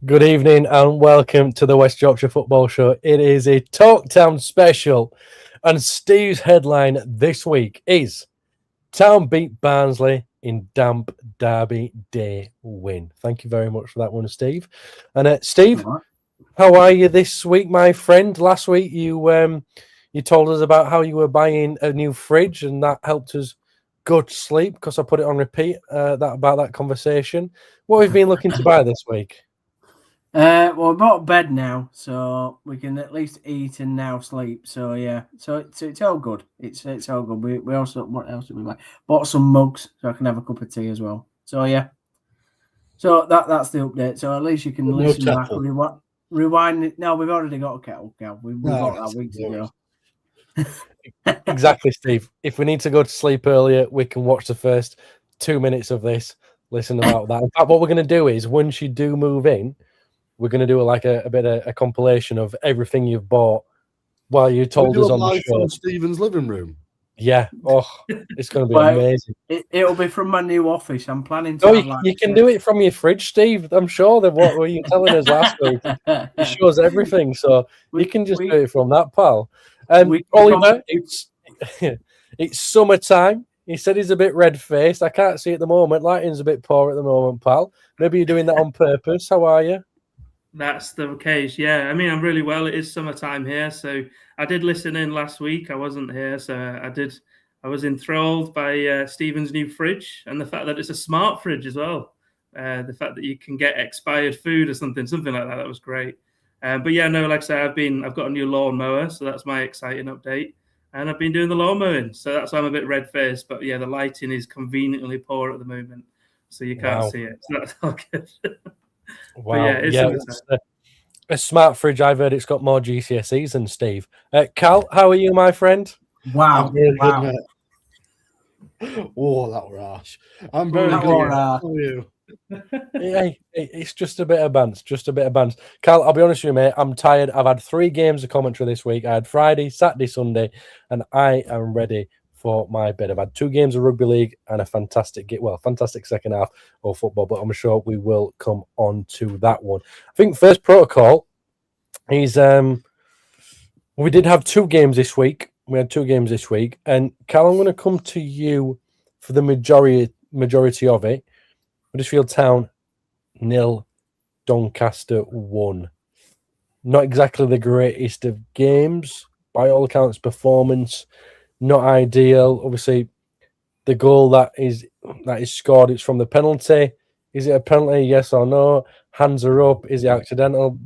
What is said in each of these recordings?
Good evening and welcome to the West Yorkshire Football Show. It is a Talktown special, and Steve's headline this week is Town beat Barnsley in damp derby day win. Thank you very much for that one, Steve. And Steve, All right. how are you this week, my friend? Last week you told us about how you were buying a new fridge, and that helped us go to sleep because I put it on repeat about that conversation. What have you been looking to buy this week? Well, we bought a bed now, so we can at least eat and now sleep. So yeah, so it's all good. It's all good. We also, what else did we buy? Bought some mugs so I can have a cup of tea as well. So yeah, so that's the update. So at least you can No listen kettle. back, rewind it. No, we've already got a kettle. We No, bought that weeks ago. Exactly, Steve. If we need to go to sleep earlier, we can watch the first 2 minutes of this, listen about that. In fact, what we're going to do is once you do move in, we're going to do a bit of a compilation of everything you've bought while you told do us a on the live show. from Stephen's living room. Yeah. Oh, it's going to be Well, amazing. It'll be from my new office. I'm planning to. Oh, have, you can do it from your fridge, Steve. I'm sure that what were you telling us last week? It shows everything, so you can just do it from that, pal. Oliver, it's summertime. He said he's a bit red-faced. I can't see at the moment. Lighting's a bit poor at the moment, pal. Maybe you're doing that on purpose. How are you? That's the case, yeah. I mean, I'm really well. It is summertime here, so I did listen in last week. I wasn't here, so I was enthralled by Stephen's new fridge and the fact that it's a smart fridge as well. The fact that you can get expired food or something like that. That was great. But yeah, no, like I said, I've got a new lawn mower, so that's my exciting update. And I've been doing the lawn mowing, so that's why I'm a bit red-faced. But yeah, the lighting is conveniently poor at the moment, so you can't see it. So that's all good. Wow, yeah, a smart fridge. I've heard it's got more GCSEs than Steve. Cal, how are you, my friend? Wow! Really wow! Good, mate. Oh, that were harsh. I'm very good. How are you? Hey, it's just a bit of bands. Cal, I'll be honest with you, mate. I'm tired. I've had 3 games of commentary this week. I had Friday, Saturday, Sunday, and I am ready for my bed. I've had 2 games of rugby league and a fantastic second half of football, but I'm sure we will come on to that one. I think first protocol is we did have 2 games this week. We had 2 games this week, and Cal, I'm going to come to you for the majority of it. Huddersfield Town 0, Doncaster 1. Not exactly the greatest of games by all accounts. Performance not ideal. Obviously, the goal that is scored, it's from the penalty. Is it a penalty? Yes or no? Hands are up. Is it accidental?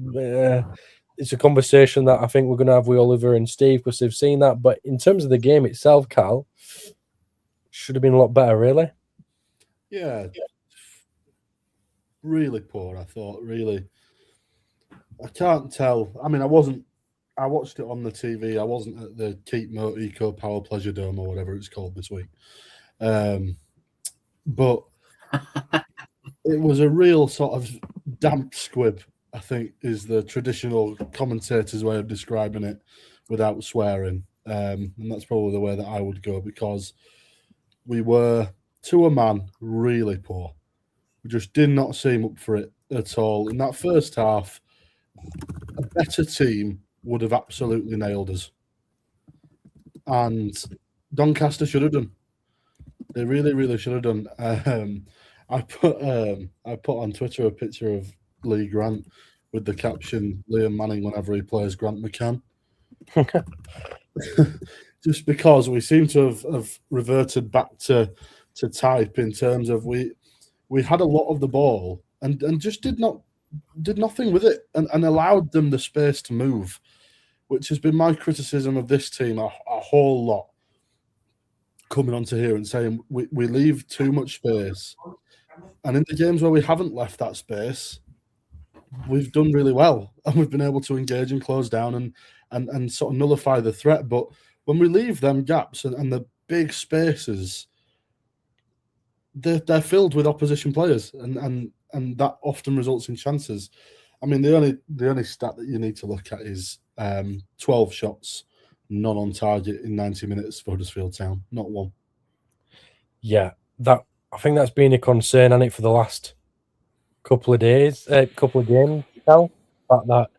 It's a conversation that I think we're going to have with Oliver and Steve because they've seen that. But in terms of the game itself, Cal, should have been a lot better, really. Yeah. Really poor, I thought. Really. I can't tell. I mean, I watched it on the TV. I wasn't at the Keep Moat Eco Power Pleasure Dome or whatever it's called this week. But it was a real sort of damp squib, I think, is the traditional commentator's way of describing it without swearing. And that's probably the way that I would go because we were, to a man, really poor. We just did not seem up for it at all. In that first half, a better team would have absolutely nailed us. And Doncaster should have done. They really, really should have done. I put on Twitter a picture of Lee Grant with the caption, Liam Manning whenever he plays Grant McCann. Just because we seem to have reverted back to type in terms of we had a lot of the ball and just did nothing with it and allowed them the space to move, which has been my criticism of this team a whole lot. Coming onto here and saying we leave too much space, and in the games where we haven't left that space, we've done really well and we've been able to engage and close down and sort of nullify the threat. But when we leave them gaps and the big spaces, they're filled with opposition players, and that often results in chances. I mean, the only stat that you need to look at is 12 shots, none on target in 90 minutes for Huddersfield Town, not one. Yeah, I think that's been a concern, hasn't it, for the last couple of days, couple of games, Cal, fact that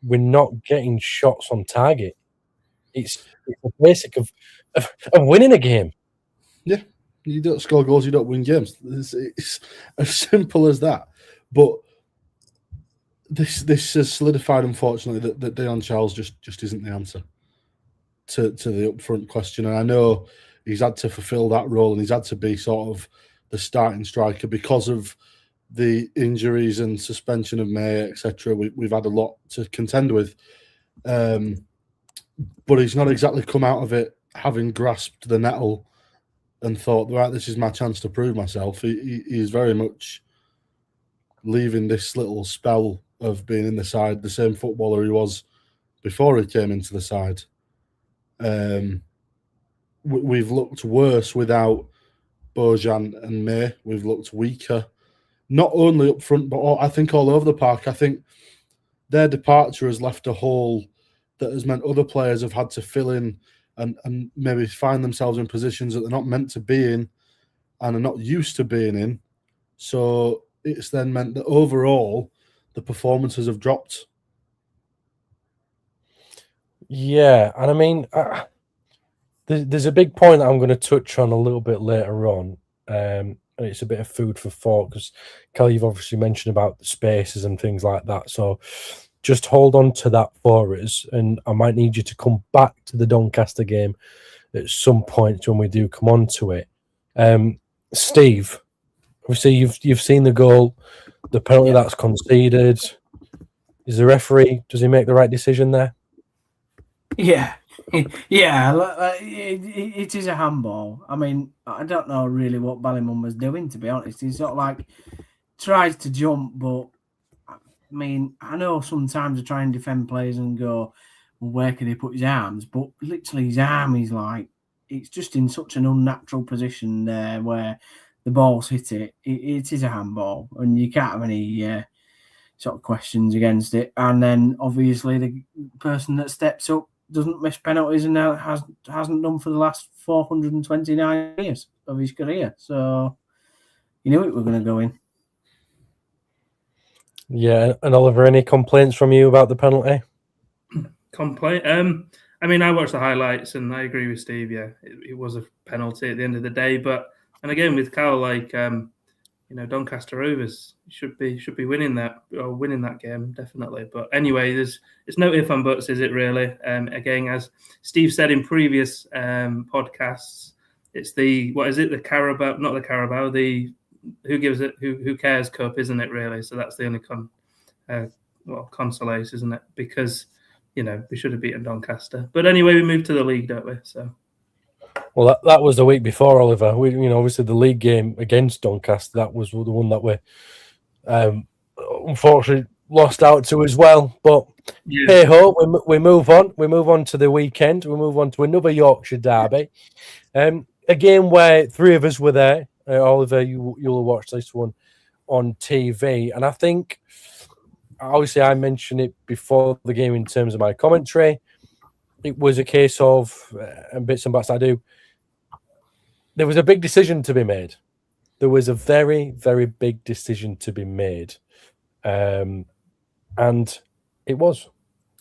we're not getting shots on target. It's the basic of winning a game. Yeah, you don't score goals, you don't win games. It's as simple as that. But this has solidified, unfortunately, that Deon Charles just isn't the answer to the upfront question. And I know he's had to fulfil that role and he's had to be sort of the starting striker because of the injuries and suspension of May, etc. We've had a lot to contend with. But he's not exactly come out of it having grasped the nettle and thought, right, this is my chance to prove myself. He is very much leaving this little spell of being in the side, the same footballer he was before he came into the side. We've looked worse without Bojan and May. We've looked weaker, not only up front, but I think all over the park. I think their departure has left a hole that has meant other players have had to fill in and maybe find themselves in positions that they're not meant to be in and are not used to being in. So it's then meant that overall the performances have dropped. Yeah, and I mean, there's a big point that I'm going to touch on a little bit later on, and it's a bit of food for thought because, Cal, you've obviously mentioned about the spaces and things like that. So just hold on to that for us, and I might need you to come back to the Doncaster game at some point when we do come on to it. Steve, obviously you've seen the goal, the penalty that's conceded. Is the referee, does he make the right decision there? Yeah. Yeah, it is a handball. I mean, I don't know really what Ballymun was doing, to be honest. He sort of like tries to jump, but I mean, I know sometimes I try and defend players and go, well, where can he put his arms? But literally his arm is like, it's just in such an unnatural position there where the ball's hit it. It is a handball, and you can't have any sort of questions against it. And then obviously the person that steps up doesn't miss penalties and now hasn't done for the last 429 years of his career. So you knew it were going to go in. Yeah, and Oliver, any complaints from you about the penalty? Complaint? I mean, I watched the highlights and I agree with Steve. Yeah, it was a penalty at the end of the day. But and again with Cal, like Doncaster Rovers should be winning that game definitely. But anyway, it's no ifs and buts, is it really? Again, as Steve said in previous podcasts, it's the Carabao, not the Carabao, the who cares Cup, isn't it really? So that's the only consolation, isn't it? Because we should have beaten Doncaster. But anyway, we moved to the league, don't we? So. Well, that was the week before, Oliver. Obviously the league game against Doncaster, that was the one that we unfortunately lost out to as well. But hey ho, we move on. We move on to the weekend. We move on to another Yorkshire derby. A game where three of us were there. Oliver, you'll watch this one on TV. And I think, obviously, I mentioned it before the game in terms of my commentary. It was a case of, and bits and bats I do, there was a big decision to be made. There was a very, very big decision to be made. And it was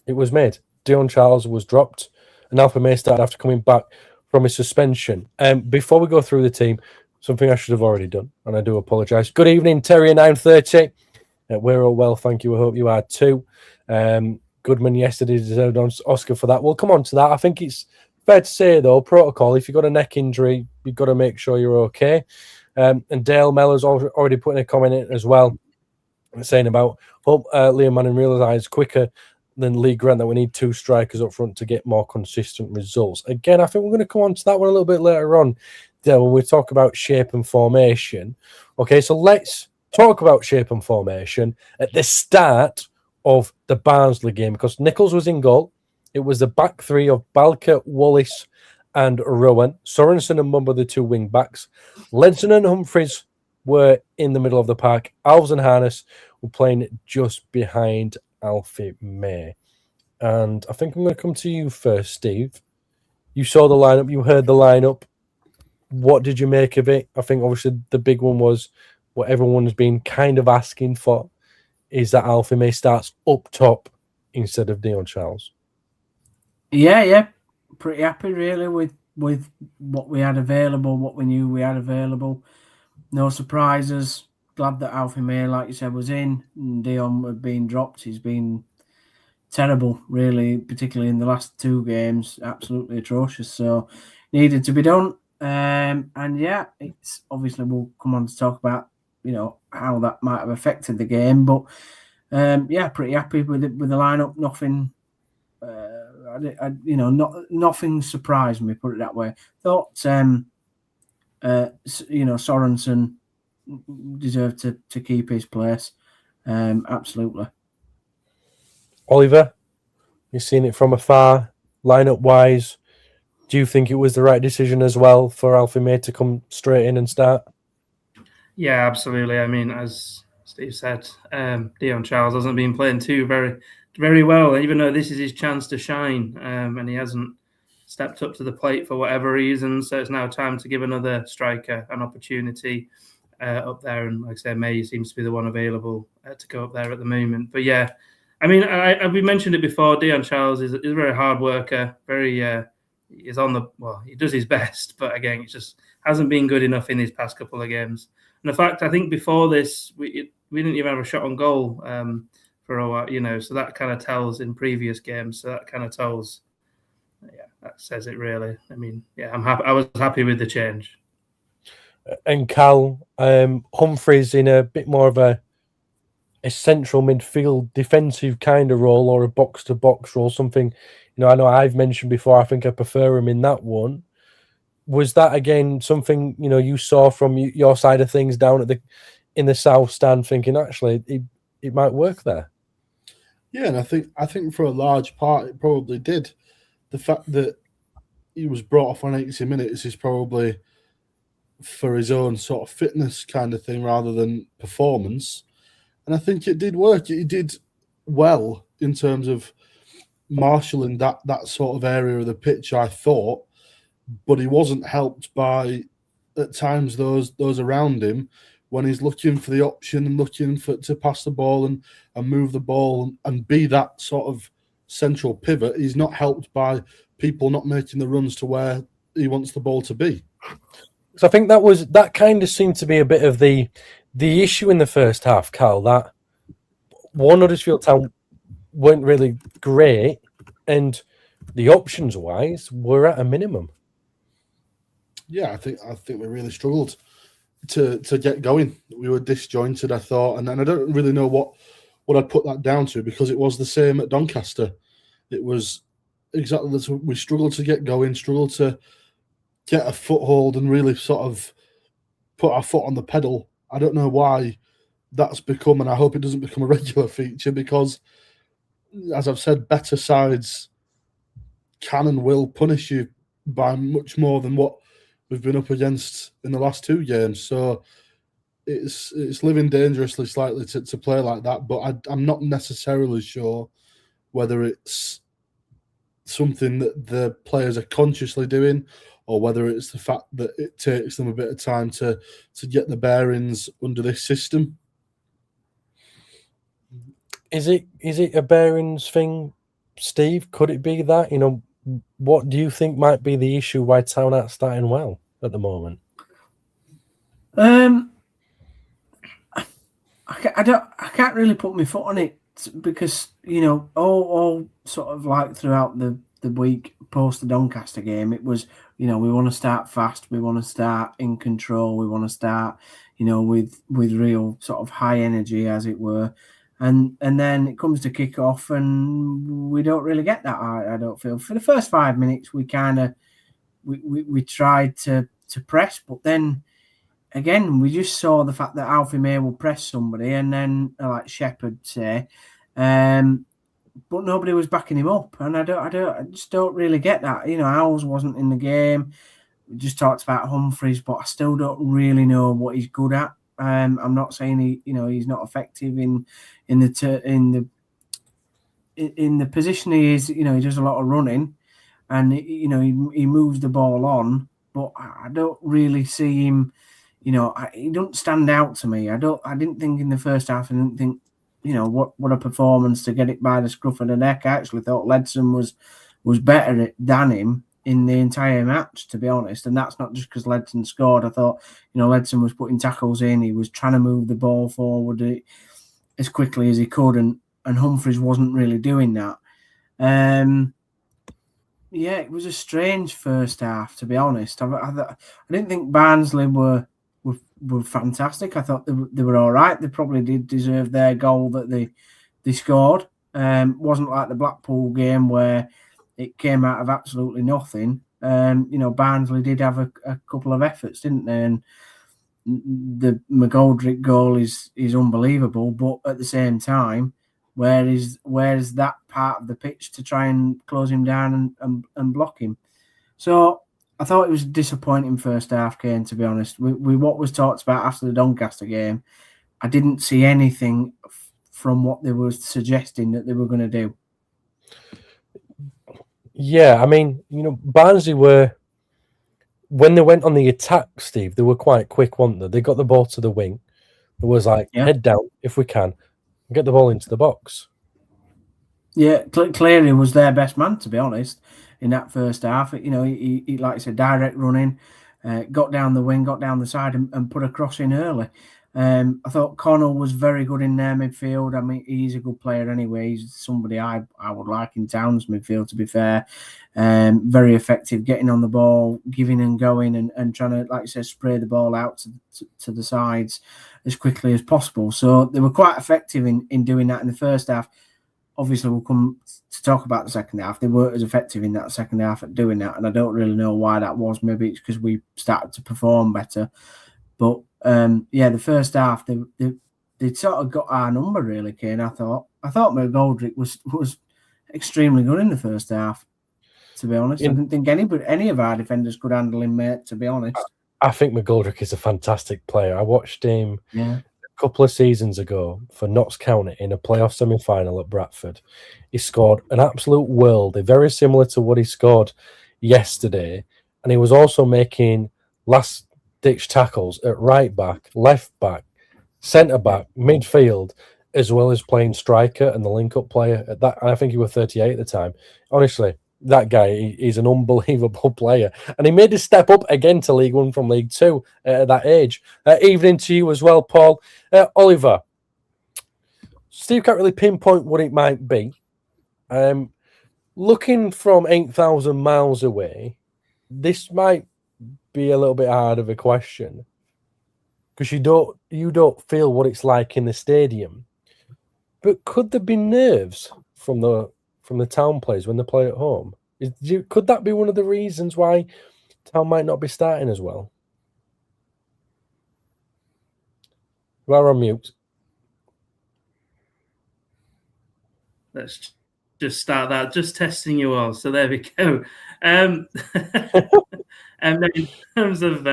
made. Deon Charles was dropped, and Alpha May started after coming back from his suspension. Before we go through the team, something I should have already done, and I do apologise. Good evening, Terry, 9:30. We're all well, thank you. I hope you are too. Goodman yesterday deserved an Oscar for that. We'll come on to that. I think it's fair to say, though, protocol, if you've got a neck injury, you've got to make sure you're okay. And Dale Mellor's already put in a comment in as well, saying about, hope Liam Manning realised quicker than Lee Grant that we need two strikers up front to get more consistent results. Again, I think we're going to come on to that one a little bit later on, Dale, when we talk about shape and formation. Okay, so let's talk about shape and formation at the start of the Barnsley game, because Nichols was in goal. It was the back three of Balker, Wallace and Rowan. Sorensen and Mumba, the two wing backs. Lenson and Humphreys were in the middle of the park. Alves and Harness were playing just behind Alfie May. And I think I'm going to come to you first, Steve. You saw the lineup, you heard the lineup. What did you make of it? I think obviously the big one was what everyone's been kind of asking for, is that Alfie May starts up top instead of Dion Charles. Yeah. Pretty happy really with what we had available, what we knew we had available. No surprises. Glad that Alfie May, like you said, was in. And Dion had been dropped. He's been terrible, really, particularly in the last 2 games. Absolutely atrocious. So needed to be done. And yeah, it's obviously we'll come on to talk about how that might have affected the game, but yeah, pretty happy with the lineup. Nothing, nothing surprised me. Put it that way. Thought Sorensen deserved to keep his place. Absolutely. Oliver, you've seen it from afar, lineup wise. Do you think it was the right decision as well for Alfie May to come straight in and start? Yeah, absolutely. I mean, as Steve said, Dion Charles hasn't been playing very well, even though this is his chance to shine, and he hasn't stepped up to the plate for whatever reason. So it's now time to give another striker an opportunity up there. And like I said, May seems to be the one available to go up there at the moment. But yeah, I mean, we mentioned it before. Dion Charles is a very hard worker. He's he does his best, but again, it just hasn't been good enough in these past couple of games. And the fact, I think before this, we didn't even have a shot on goal for a while, so that kind of tells in previous games. So that kind of tells, that says it really. I mean, yeah, I'm happy. I was happy with the change. And Cal, Humphreys in a bit more of a central midfield defensive kind of role, or a box-to-box role, something, I know I've mentioned before, I think I prefer him in that one. Was that, again, something, you saw from your side of things down in the south stand, thinking, actually, it might work there? Yeah, and I think for a large part it probably did. The fact that he was brought off on 80 minutes is probably for his own sort of fitness kind of thing rather than performance. And I think it did work. He did well in terms of marshalling that sort of area of the pitch, I thought, but he wasn't helped by, at times, those around him when he's looking for the option and looking to pass the ball and move the ball and be that sort of central pivot. He's not helped by people not making the runs to where he wants the ball to be. So I think that kind of seemed to be a bit of the issue in the first half, Carl, that Huddersfield Town weren't really great, and the options wise were at a minimum. Yeah, I think we really struggled to get going. We were disjointed, I thought, and I don't really know what I'd put that down to, because it was the same at Doncaster. It was exactly this. We struggled to get going, struggled to get a foothold and really sort of put our foot on the pedal. I don't know why that's become, and I hope it doesn't become a regular feature, because, as I've said, better sides can and will punish you by much more than what we've been up against in the last 2 games. So it's living dangerously slightly to play like that, but I'm not necessarily sure whether it's something that the players are consciously doing, or whether it's the fact that it takes them a bit of time to get the bearings under this system. Is it a bearings thing, Steve? Could it be that? What do you think might be the issue why Town aren't starting well at the moment? I can't really put my foot on it, because all sort of like throughout the week post the Doncaster game, it was we want to start fast, we want to start in control, we want to start with real sort of high energy, as it were. And then it comes to kick off, and we don't really get that. I don't feel for the first 5 minutes we kind of we tried to press, but then again we just saw the fact that Alfie May will press somebody, and then like Shepherd say, but nobody was backing him up, and I just don't really get that. Owls wasn't in the game. We just talked about Humphreys, but I still don't really know what he's good at. I'm not saying he's not effective in the position he is. He does a lot of running, and he moves the ball on. But I don't really see him, he don't stand out to me. I didn't think in the first half. I didn't think, what a performance to get it by the scruff of the neck. I actually thought Ledson was better than him in the entire match, to be honest. And that's not just because Ledson scored. I thought, Ledson was putting tackles in. He was trying to move the ball forward as quickly as he could, and Humphries wasn't really doing that. Yeah, it was a strange first half, to be honest. I didn't think Barnsley were fantastic. I thought they were all right. They probably did deserve their goal that they scored. Wasn't like the Blackpool game where it came out of absolutely nothing. Barnsley did have a couple of efforts, didn't they? And the McGoldrick goal is unbelievable, but at the same time, where is that part of the pitch to try and close him down and block him? So I thought it was a disappointing first half, Kane, to be honest. With what was talked about after the Doncaster game, I didn't see anything from what they were suggesting that they were going to do. Yeah, I mean, Barnsley were, when they went on the attack, Steve, they were quite quick, weren't they? They got the ball to the wing. It was like, head down if we can, and get the ball into the box. Yeah, Cleary was their best man, to be honest, in that first half. He like I said, direct running, got down the wing, got down the side, and put a cross in early. I thought Connell was very good in their midfield. I mean, he's a good player anyway. He's somebody I would like in Town's midfield, to be fair. Very effective, getting on the ball, giving and going, and trying to, like I said, spray the ball out to the sides as quickly as possible. So they were quite effective in doing that in the first half. Obviously, we'll come to talk about the second half. They weren't as effective in that second half at doing that, and I don't really know why that was. Maybe it's because we started to perform better. But the first half they sort of got our number, really, Kane. I thought McGoldrick was extremely good in the first half. To be honest, I didn't think any of our defenders could handle him, mate. To be honest, I think McGoldrick is a fantastic player. I watched him a couple of seasons ago for Notts County in a playoff semi-final at Bradford. He scored an absolute worldie, very similar to what he scored yesterday, and he was also making last-ditch tackles at right back, left back, centre back, midfield, as well as playing striker and the link-up player. At that, I think he was 38 at the time. Honestly, that guy is an unbelievable player. And he made a step up again to League One from League Two at that age. Evening to you as well, Paul. Oliver, Steve can't really pinpoint what it might be. Looking from 8,000 miles away, this might be a little bit hard of a question because you don't feel what it's like in the stadium. But could there be nerves from the Town players when they play at home? Could that be one of the reasons why Town might not be starting as well? You are on mute. Let's just start that. Just testing you all. So there we go. And in terms of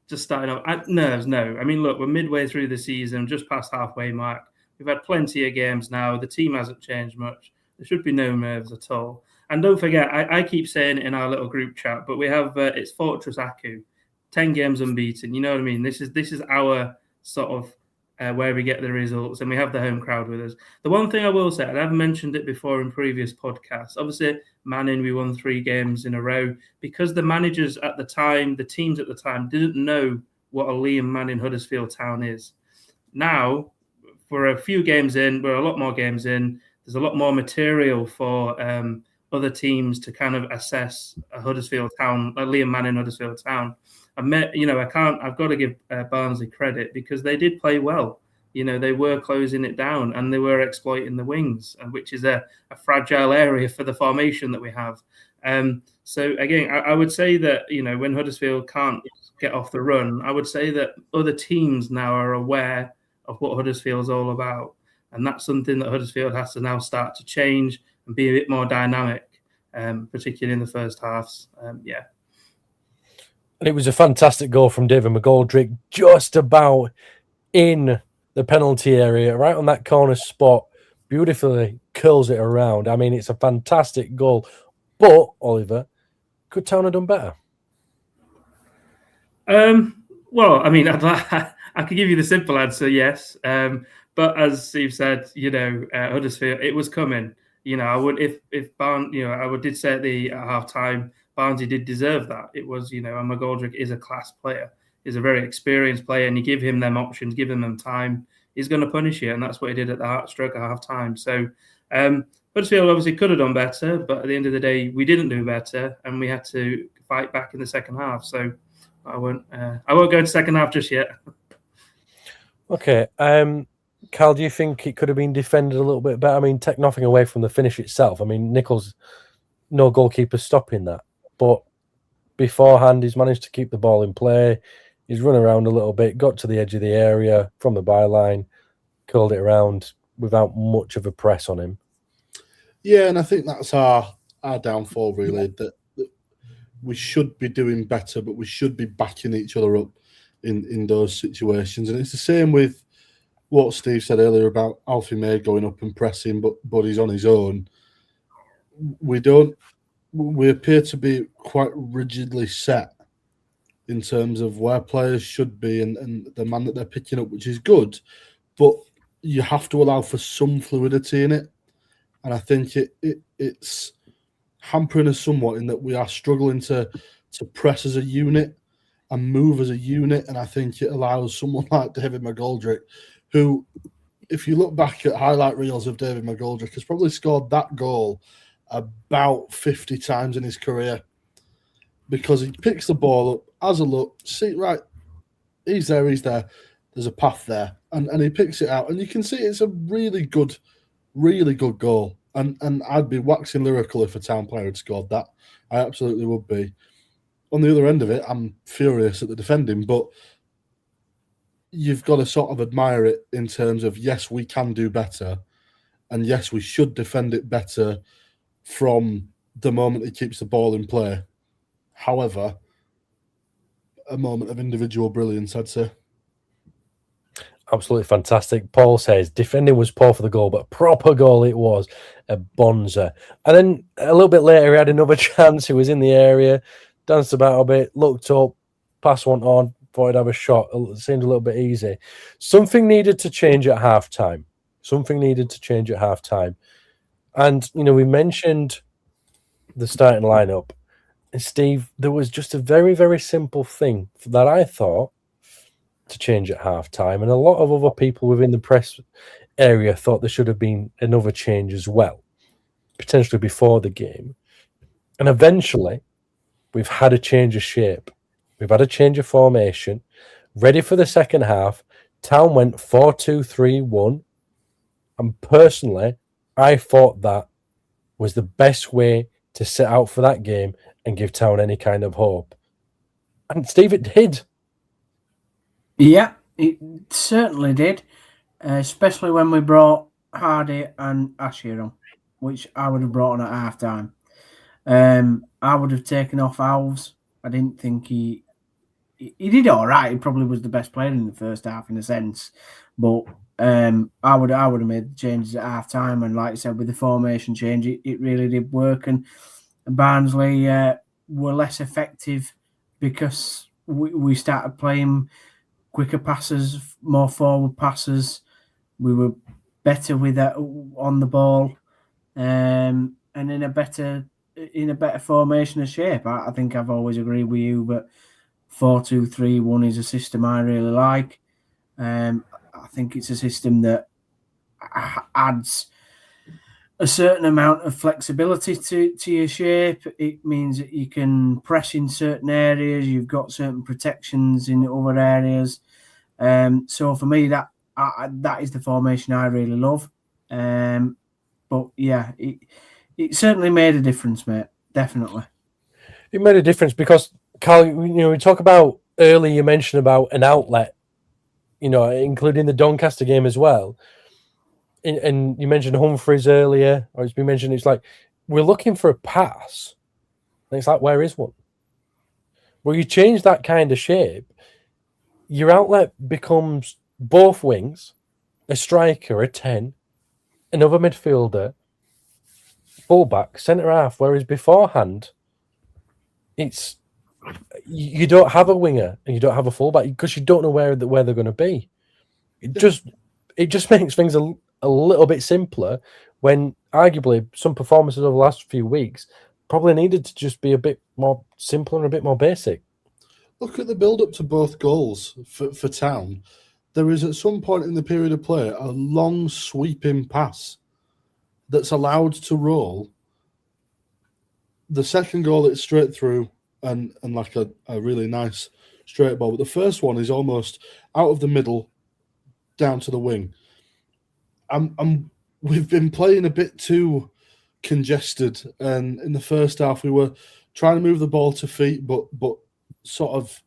just starting off, nerves, no. I mean, look, we're midway through the season, just past halfway mark. We've had plenty of games now. The team hasn't changed much. There should be no nerves at all. And don't forget, I keep saying it in our little group chat, but we have it's Fortress Aku, 10 games unbeaten. You know what I mean? This is our sort of where we get the results, and we have the home crowd with us. The one thing I will say, and I've mentioned it before in previous podcasts, obviously Manning, we won 3 games in a row because the managers at the time, the teams at the time, didn't know what a Liam Manning Huddersfield Town is. Now, we're a few games in, we're a lot more games in. There's a lot more material for other teams to kind of assess a Huddersfield Town, a Liam Manning Huddersfield Town. I've got to give Barnsley credit because they did play well. They were closing it down and they were exploiting the wings, which is a fragile area for the formation that we have. So again, I would say that, when Huddersfield can't get off the run, I would say that other teams now are aware of what Huddersfield's all about. And that's something that Huddersfield has to now start to change and be a bit more dynamic, particularly in the first halves. And it was a fantastic goal from David McGoldrick, just about in the penalty area, right on that corner spot. Beautifully curls it around. I mean, it's a fantastic goal. But, Oliver, could Town have done better? Well, I mean, I could give you the simple answer, yes. But as Steve said, Huddersfield, it was coming. I would if Barn, did say at half time, Barnsley did deserve that. It was, and McGoldrick is a class player. He's a very experienced player, and you give him them options, give him them time, he's going to punish you, and that's what he did at the stroke at half time. So Huddersfield obviously could have done better, but at the end of the day, we didn't do better, and we had to fight back in the second half. So I won't go into second half just yet. Okay. Cal, do you think it could have been defended a little bit better? I mean, take nothing away from the finish itself. I mean, Nichols, no goalkeeper stopping that. But beforehand, he's managed to keep the ball in play. He's run around a little bit, got to the edge of the area from the byline, curled it around without much of a press on him. Yeah, and I think that's our downfall, really, that we should be doing better, but we should be backing each other up in those situations. And it's the same with what Steve said earlier about Alfie May going up and pressing, but he's on his own. We appear to be quite rigidly set in terms of where players should be and the man that they're picking up, which is good, but you have to allow for some fluidity in it. And I think it's hampering us somewhat in that we are struggling to press as a unit and move as a unit. And I think it allows someone like David McGoldrick, who, if you look back at highlight reels of David McGoldrick, has probably scored that goal about 50 times in his career, because he picks the ball up, has a look, see, right, he's there, there's a path there, and he picks it out, and you can see it's a really good goal. And I'd be waxing lyrical if a Town player had scored that. I absolutely would be. On the other end of it, I'm furious at the defending, but you've got to sort of admire it in terms of, yes, we can do better, and yes, we should defend it better from the moment he keeps the ball in play. However, a moment of individual brilliance, I'd say. Absolutely fantastic. Paul says defending was poor for the goal, but proper goal it was. A bonza. And then a little bit later, he had another chance. He was in the area, danced about a bit, looked up, pass went on, thought he'd have a shot. It seemed a little bit easy. Something needed to change at halftime. And, we mentioned the starting lineup. And Steve, there was just a very, very simple thing that I thought to change at halftime, and a lot of other people within the press area thought there should have been another change as well, potentially before the game. And eventually, we've had a change of shape. We've had a change of formation. Ready for the second half. Town went 4-2-3-1. And personally, I thought that was the best way to set out for that game and give Town any kind of hope. And Steve, it did. Yeah, it certainly did, especially when we brought Hardy and Ashier on, which I would have brought on at half-time. I would have taken off Alves. I didn't think he did all right. He probably was the best player in the first half in a sense, but I would have made the changes at half-time, and like I said, with the formation change, it really did work, and Barnsley were less effective because we started playing quicker passes, more forward passes. We were better with that on the ball, and in a better formation of shape. I think I've always agreed with you, but 4-2-3-1 is a system I really like. I think it's a system that adds a certain amount of flexibility to your shape. It means that you can press in certain areas. You've got certain protections in other areas. So for me, that is the formation I really love. But yeah, it certainly made a difference, mate. Definitely. It made a difference because, Carl, we talk about earlier, you mentioned about an outlet, including the Doncaster game as well. And you mentioned Humphreys earlier, or it's been mentioned, it's like, we're looking for a pass. And it's like, where is one? Well, you change that kind of shape, your outlet becomes both wings, a striker, a 10, another midfielder, fullback, centre half, whereas beforehand, it's you don't have a winger and you don't have a fullback because you don't know where they're going to be. It just makes things a little bit simpler when arguably some performances over the last few weeks probably needed to just be a bit more simpler and a bit more basic. Look at the build-up to both goals for Town. There is at some point in the period of play a long sweeping pass that's allowed to roll. The second goal, it's straight through and like a really nice straight ball. But the first one is almost out of the middle down to the wing. We've been playing a bit too congested, and in the first half we were trying to move the ball to feet, but sort of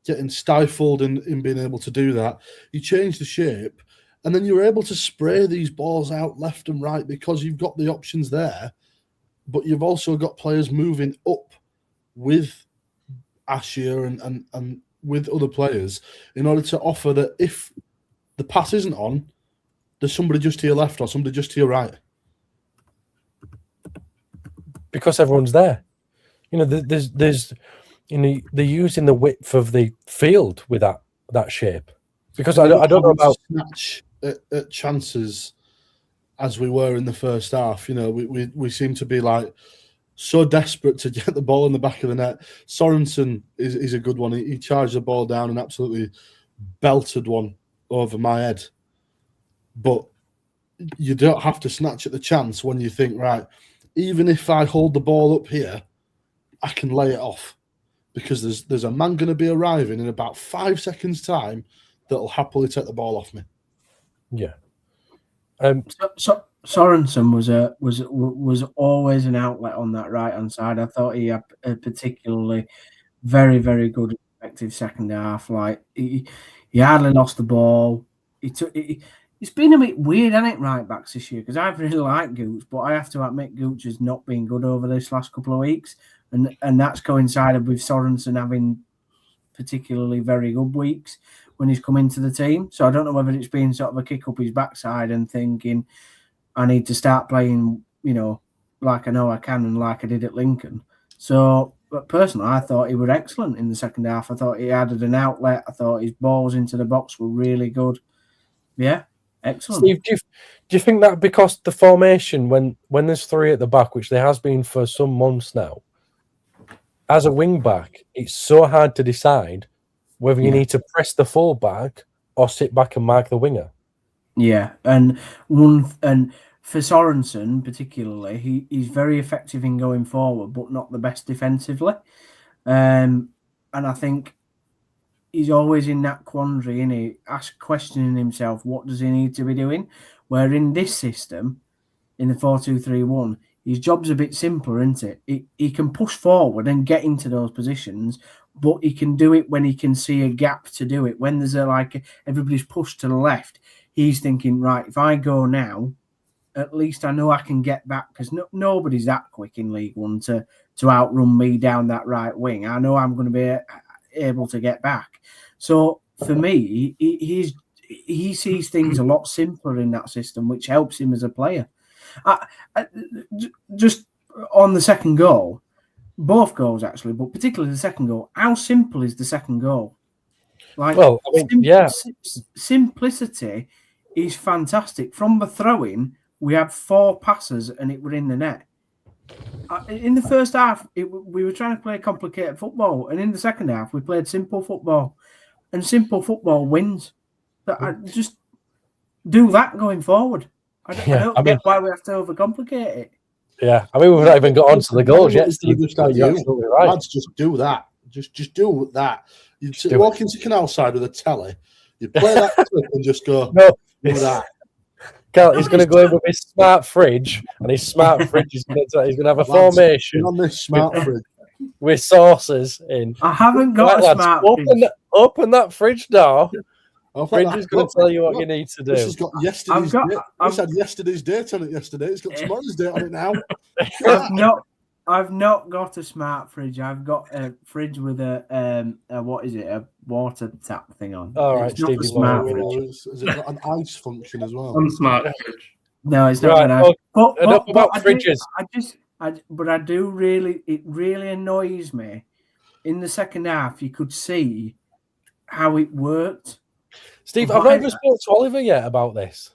getting stifled in being able to do that. You change the shape, and then you're able to spray these balls out left and right because you've got the options there, but you've also got players moving up with Ashia and with other players in order to offer that if the pass isn't on, there's somebody just to your left or somebody just to your right. Because everyone's there. There's they're using the width of the field with that shape. Because I don't know about snatch at chances as we were in the first half. We seem to be like so desperate to get the ball in the back of the net. Sorensen is a good one. He charged the ball down and absolutely belted one over my head. But you don't have to snatch at the chance when you think, right, even if I hold the ball up here, I can lay it off because there's a man going to be arriving in about 5 seconds' time that'll happily take the ball off me. Yeah. Sorensen was always an outlet on that right hand side. I thought he had a particularly very, very good effective second half. Like he hardly lost the ball. It's been a bit weird, hasn't it, right backs this year? Because I've really liked Gooch, but I have to admit Gooch has not been good over this last couple of weeks, and that's coincided with Sorensen having particularly very good weeks when he's come into the team. So I don't know whether it's been sort of a kick up his backside and thinking I need to start playing, like I know I can and like I did at Lincoln. So, but personally, I thought he was excellent in the second half. I thought he added an outlet. I thought his balls into the box were really good. Yeah, excellent. Steve, do you think that because the formation, when there's three at the back, which there has been for some months now, as a wing back, it's so hard to decide whether you need to press the full back or sit back and mark the winger. Yeah, and for Sorensen particularly, he's very effective in going forward, but not the best defensively. And I think he's always in that quandary, isn't he? Questioning himself, what does he need to be doing? Where in this system, in the 4-2-3-1, his job's a bit simpler, isn't it? He can push forward and get into those positions, but he can do it when he can see a gap to do it. When there's everybody's pushed to the left, he's thinking, right, if I go now, at least I know I can get back because nobody's that quick in League One to outrun me down that right wing. I know I'm going to be able to get back. So for me, he sees things a lot simpler in that system, which helps him as a player. Just on the second goal, both goals actually, but particularly the second goal, how simple is the second goal? Simplicity is fantastic. From the throw-in, we had 4 passes and it were in the net. In the first half, we were trying to play complicated football, and in the second half, we played simple football, and simple football wins. But I just do that going forward. I don't get why we have to overcomplicate it. Yeah, we've not even got onto the goals yet, Steve. You're absolutely right. Lads, just do that. Just do that. You walk into Canal Side with a telly, you play that clip and just go, do that. Cal, he's going to go in with his smart fridge, and his smart fridge is going to have a formation on this smart fridge with sauces in. I haven't got a smart fridge. Open that fridge door. Fridge is going to tell you what you need to do. This has got yesterday's date. This had yesterday's date on it yesterday. It's got tomorrow's date on it now. I've not got a smart fridge. I've got a fridge with a water tap thing on. All right, it's not a smart fridge. Has it got an ice function as well? Unsmart fridge. No, it's not. Right, about fridges. But I do really. It really annoys me in the second half, you could see how it worked. Steve, I've not even spoken to Oliver yet about this.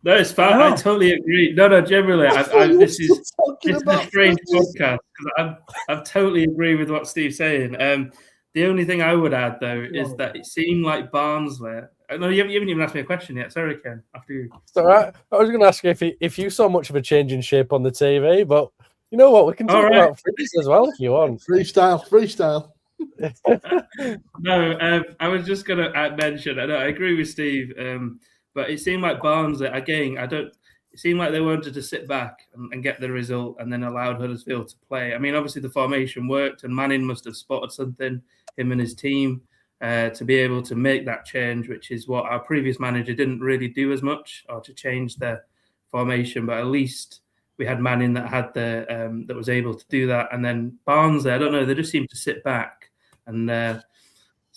No, it's fine. No. I totally agree. No, generally, this is a strange podcast because I totally agree with what Steve's saying. The only thing I would add, though, is that it seemed like Barnsley. No, you haven't even asked me a question yet. Sorry, Ken. After you. It's all right. I was going to ask you if you saw much of a change in shape on the TV, but you know what? We can talk about freeze as well if you want. Freestyle. No, I was just going to mention. I agree with Steve. But it seemed like Barnsley, again, it seemed like they wanted to sit back and get the result and then allowed Huddersfield to play. I mean, obviously the formation worked and Manning must have spotted something, him and his team, to be able to make that change, which is what our previous manager didn't really do as much, or to change the formation. But at least we had Manning that had that was able to do that. And then Barnsley, I don't know, they just seemed to sit back and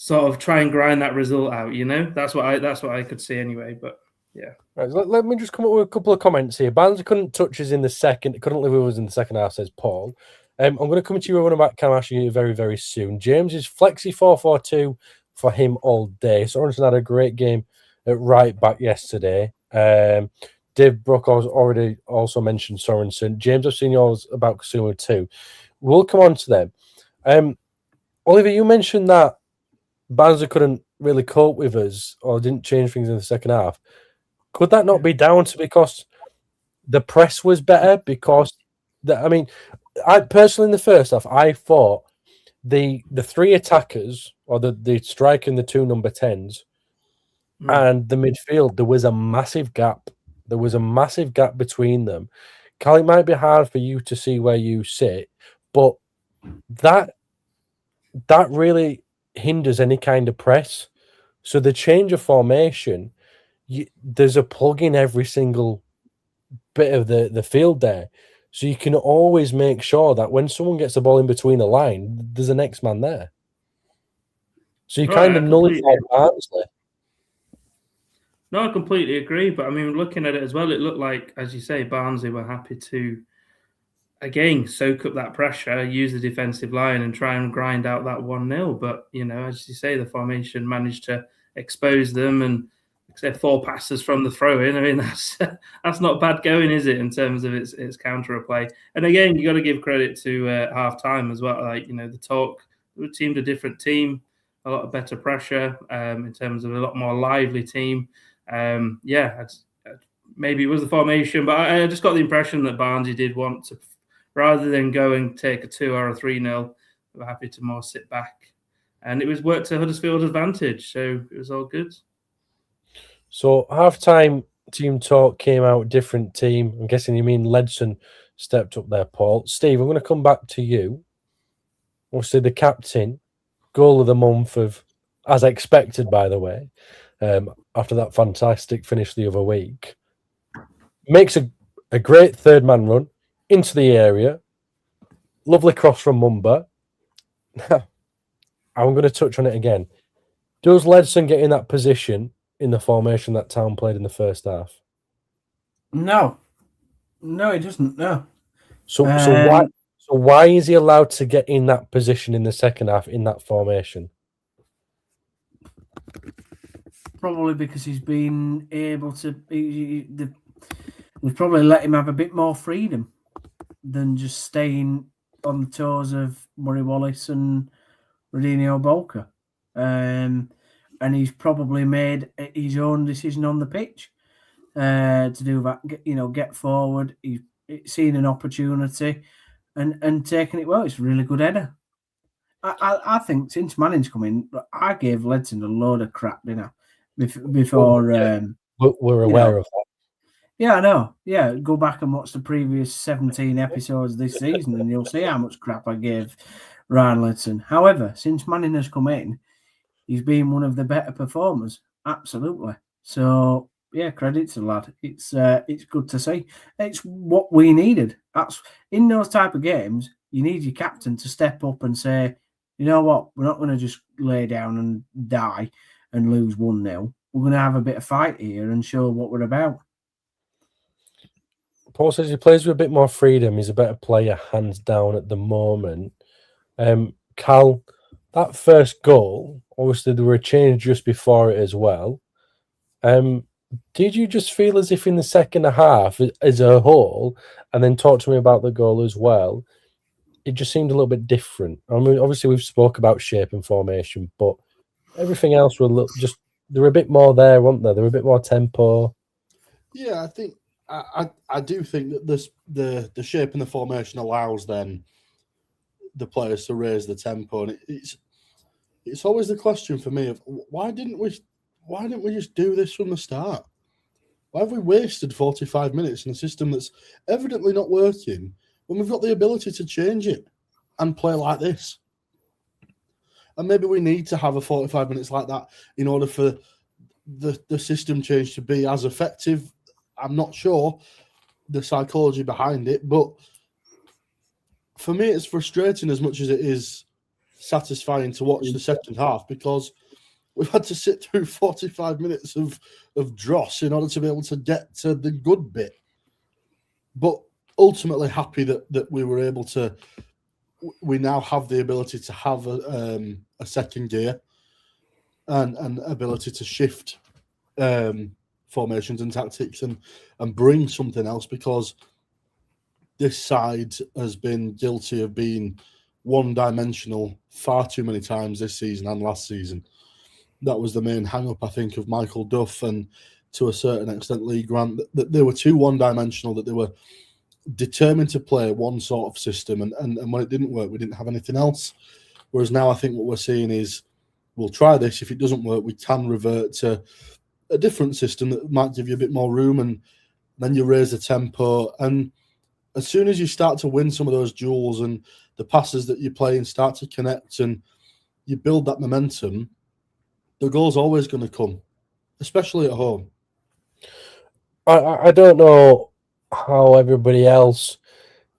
sort of try and grind that result out, you know. That's what I could see anyway. But yeah, right. Let me just come up with a couple of comments here. Barnsley couldn't touch us in the second. Couldn't live with us in the second half, says Paul. I'm going to come to you, everyone, about Kamashi very, very soon. James is flexi 4-4-2 for him all day. Sorensen had a great game at right back yesterday. Dave Brookhouse already also mentioned Sorensen. James, I've seen yours about Kasumu too. We'll come on to them. Oliver, you mentioned that Barnsley couldn't really cope with us or didn't change things in the second half. Could that not be down to because the press was better? Because, I personally in the first half, I thought the three attackers or the striker and the two number 10s and the midfield, there was a massive gap. There was a massive gap between them. Cal, it might be hard for you to see where you sit, but that really hinders any kind of press. So the change of formation, there's a plug in every single bit of the field there. So you can always make sure that when someone gets the ball in between a line, there's a next man there. So you kind of nullify Barnsley. No, I completely agree. But I mean, looking at it as well, it looked like, as you say, Barnsley were happy to, again, soak up that pressure, use the defensive line and try and grind out that 1-0. But, you know, as you say, the formation managed to expose them and except 4 passes from the throw-in. I mean, that's not bad going, is it, in terms of its counter play? And again, you got to give credit to half-time as well. Like, you know, the team's a different team, a lot of better pressure in terms of a lot more lively team. Maybe it was the formation, but I just got the impression that Barnsley did want to, rather than go and take a 2 or a 3-0, they were happy to more sit back. And it was worked to Huddersfield's advantage, so it was all good. So half-time team talk came out, different team. I'm guessing you mean Ledson stepped up there, Paul. Steve, I'm going to come back to you. Obviously, the captain, goal of the month as expected, by the way, after that fantastic finish the other week. Makes a great third-man run into the area. Lovely cross from Mumba. I'm going to touch on it again. Does Ledson get in that position in the formation that Town played in the first half? No, he doesn't. No. So why is he allowed to get in that position in the second half in that formation? Probably because he's been able to. We've probably let him have a bit more freedom than just staying on the toes of Murray Wallace and Rodinho Bolka. And he's probably made his own decision on the pitch to do that. Get forward. He's seen an opportunity and taken it well. It's a really good header. I think since Manning's come in, I gave Ledson a load of crap, before. We're aware of that. Yeah, I know. Yeah, go back and watch the previous 17 episodes this season, and you'll see how much crap I gave Ryan Ledson. However, since Manning has come in, he's been one of the better performers. Absolutely. So yeah, credit to the lad. It's good to see. It's what we needed. That's in those type of games. You need your captain to step up and say, you know what, we're not going to just lay down and die and lose 1-0. We're going to have a bit of fight here and show what we're about. Paul says he plays with a bit more freedom. He's a better player, hands down, at the moment. Cal, that first goal, obviously there were a change just before it as well. Did you just feel as if in the second half as a whole, and then talk to me about the goal as well, it just seemed a little bit different? I mean, obviously we've spoke about shape and formation, but everything else were they were a bit more there, weren't they? They were a bit more tempo. Yeah, I think I do think that the shape and the formation allows then the players to raise the tempo, and it's always the question for me of why didn't we just do this from the start? Why have we wasted 45 minutes in a system that's evidently not working when we've got the ability to change it and play like this? And maybe we need to have a 45 minutes like that in order for the system change to be as effective. I'm not sure the psychology behind it, but for me, it's frustrating as much as it is satisfying to watch the second half, because we've had to sit through 45 minutes of dross in order to be able to get to the good bit. But ultimately happy that we were able to, we now have the ability to have a second gear and ability to shift formations and tactics and bring something else, because this side has been guilty of being one-dimensional far too many times this season and last season. That was the main hang-up, I think, of Michael Duff and to a certain extent Lee Grant, that they were too one-dimensional, that they were determined to play one sort of system, and when it didn't work, we didn't have anything else. Whereas now I think what we're seeing is, we'll try this. If it doesn't work, we can revert to a different system that might give you a bit more room, and then you raise the tempo. And as soon as you start to win some of those duels and the passes that you play and start to connect and you build that momentum, the goal's always going to come, especially at home. I don't know how everybody else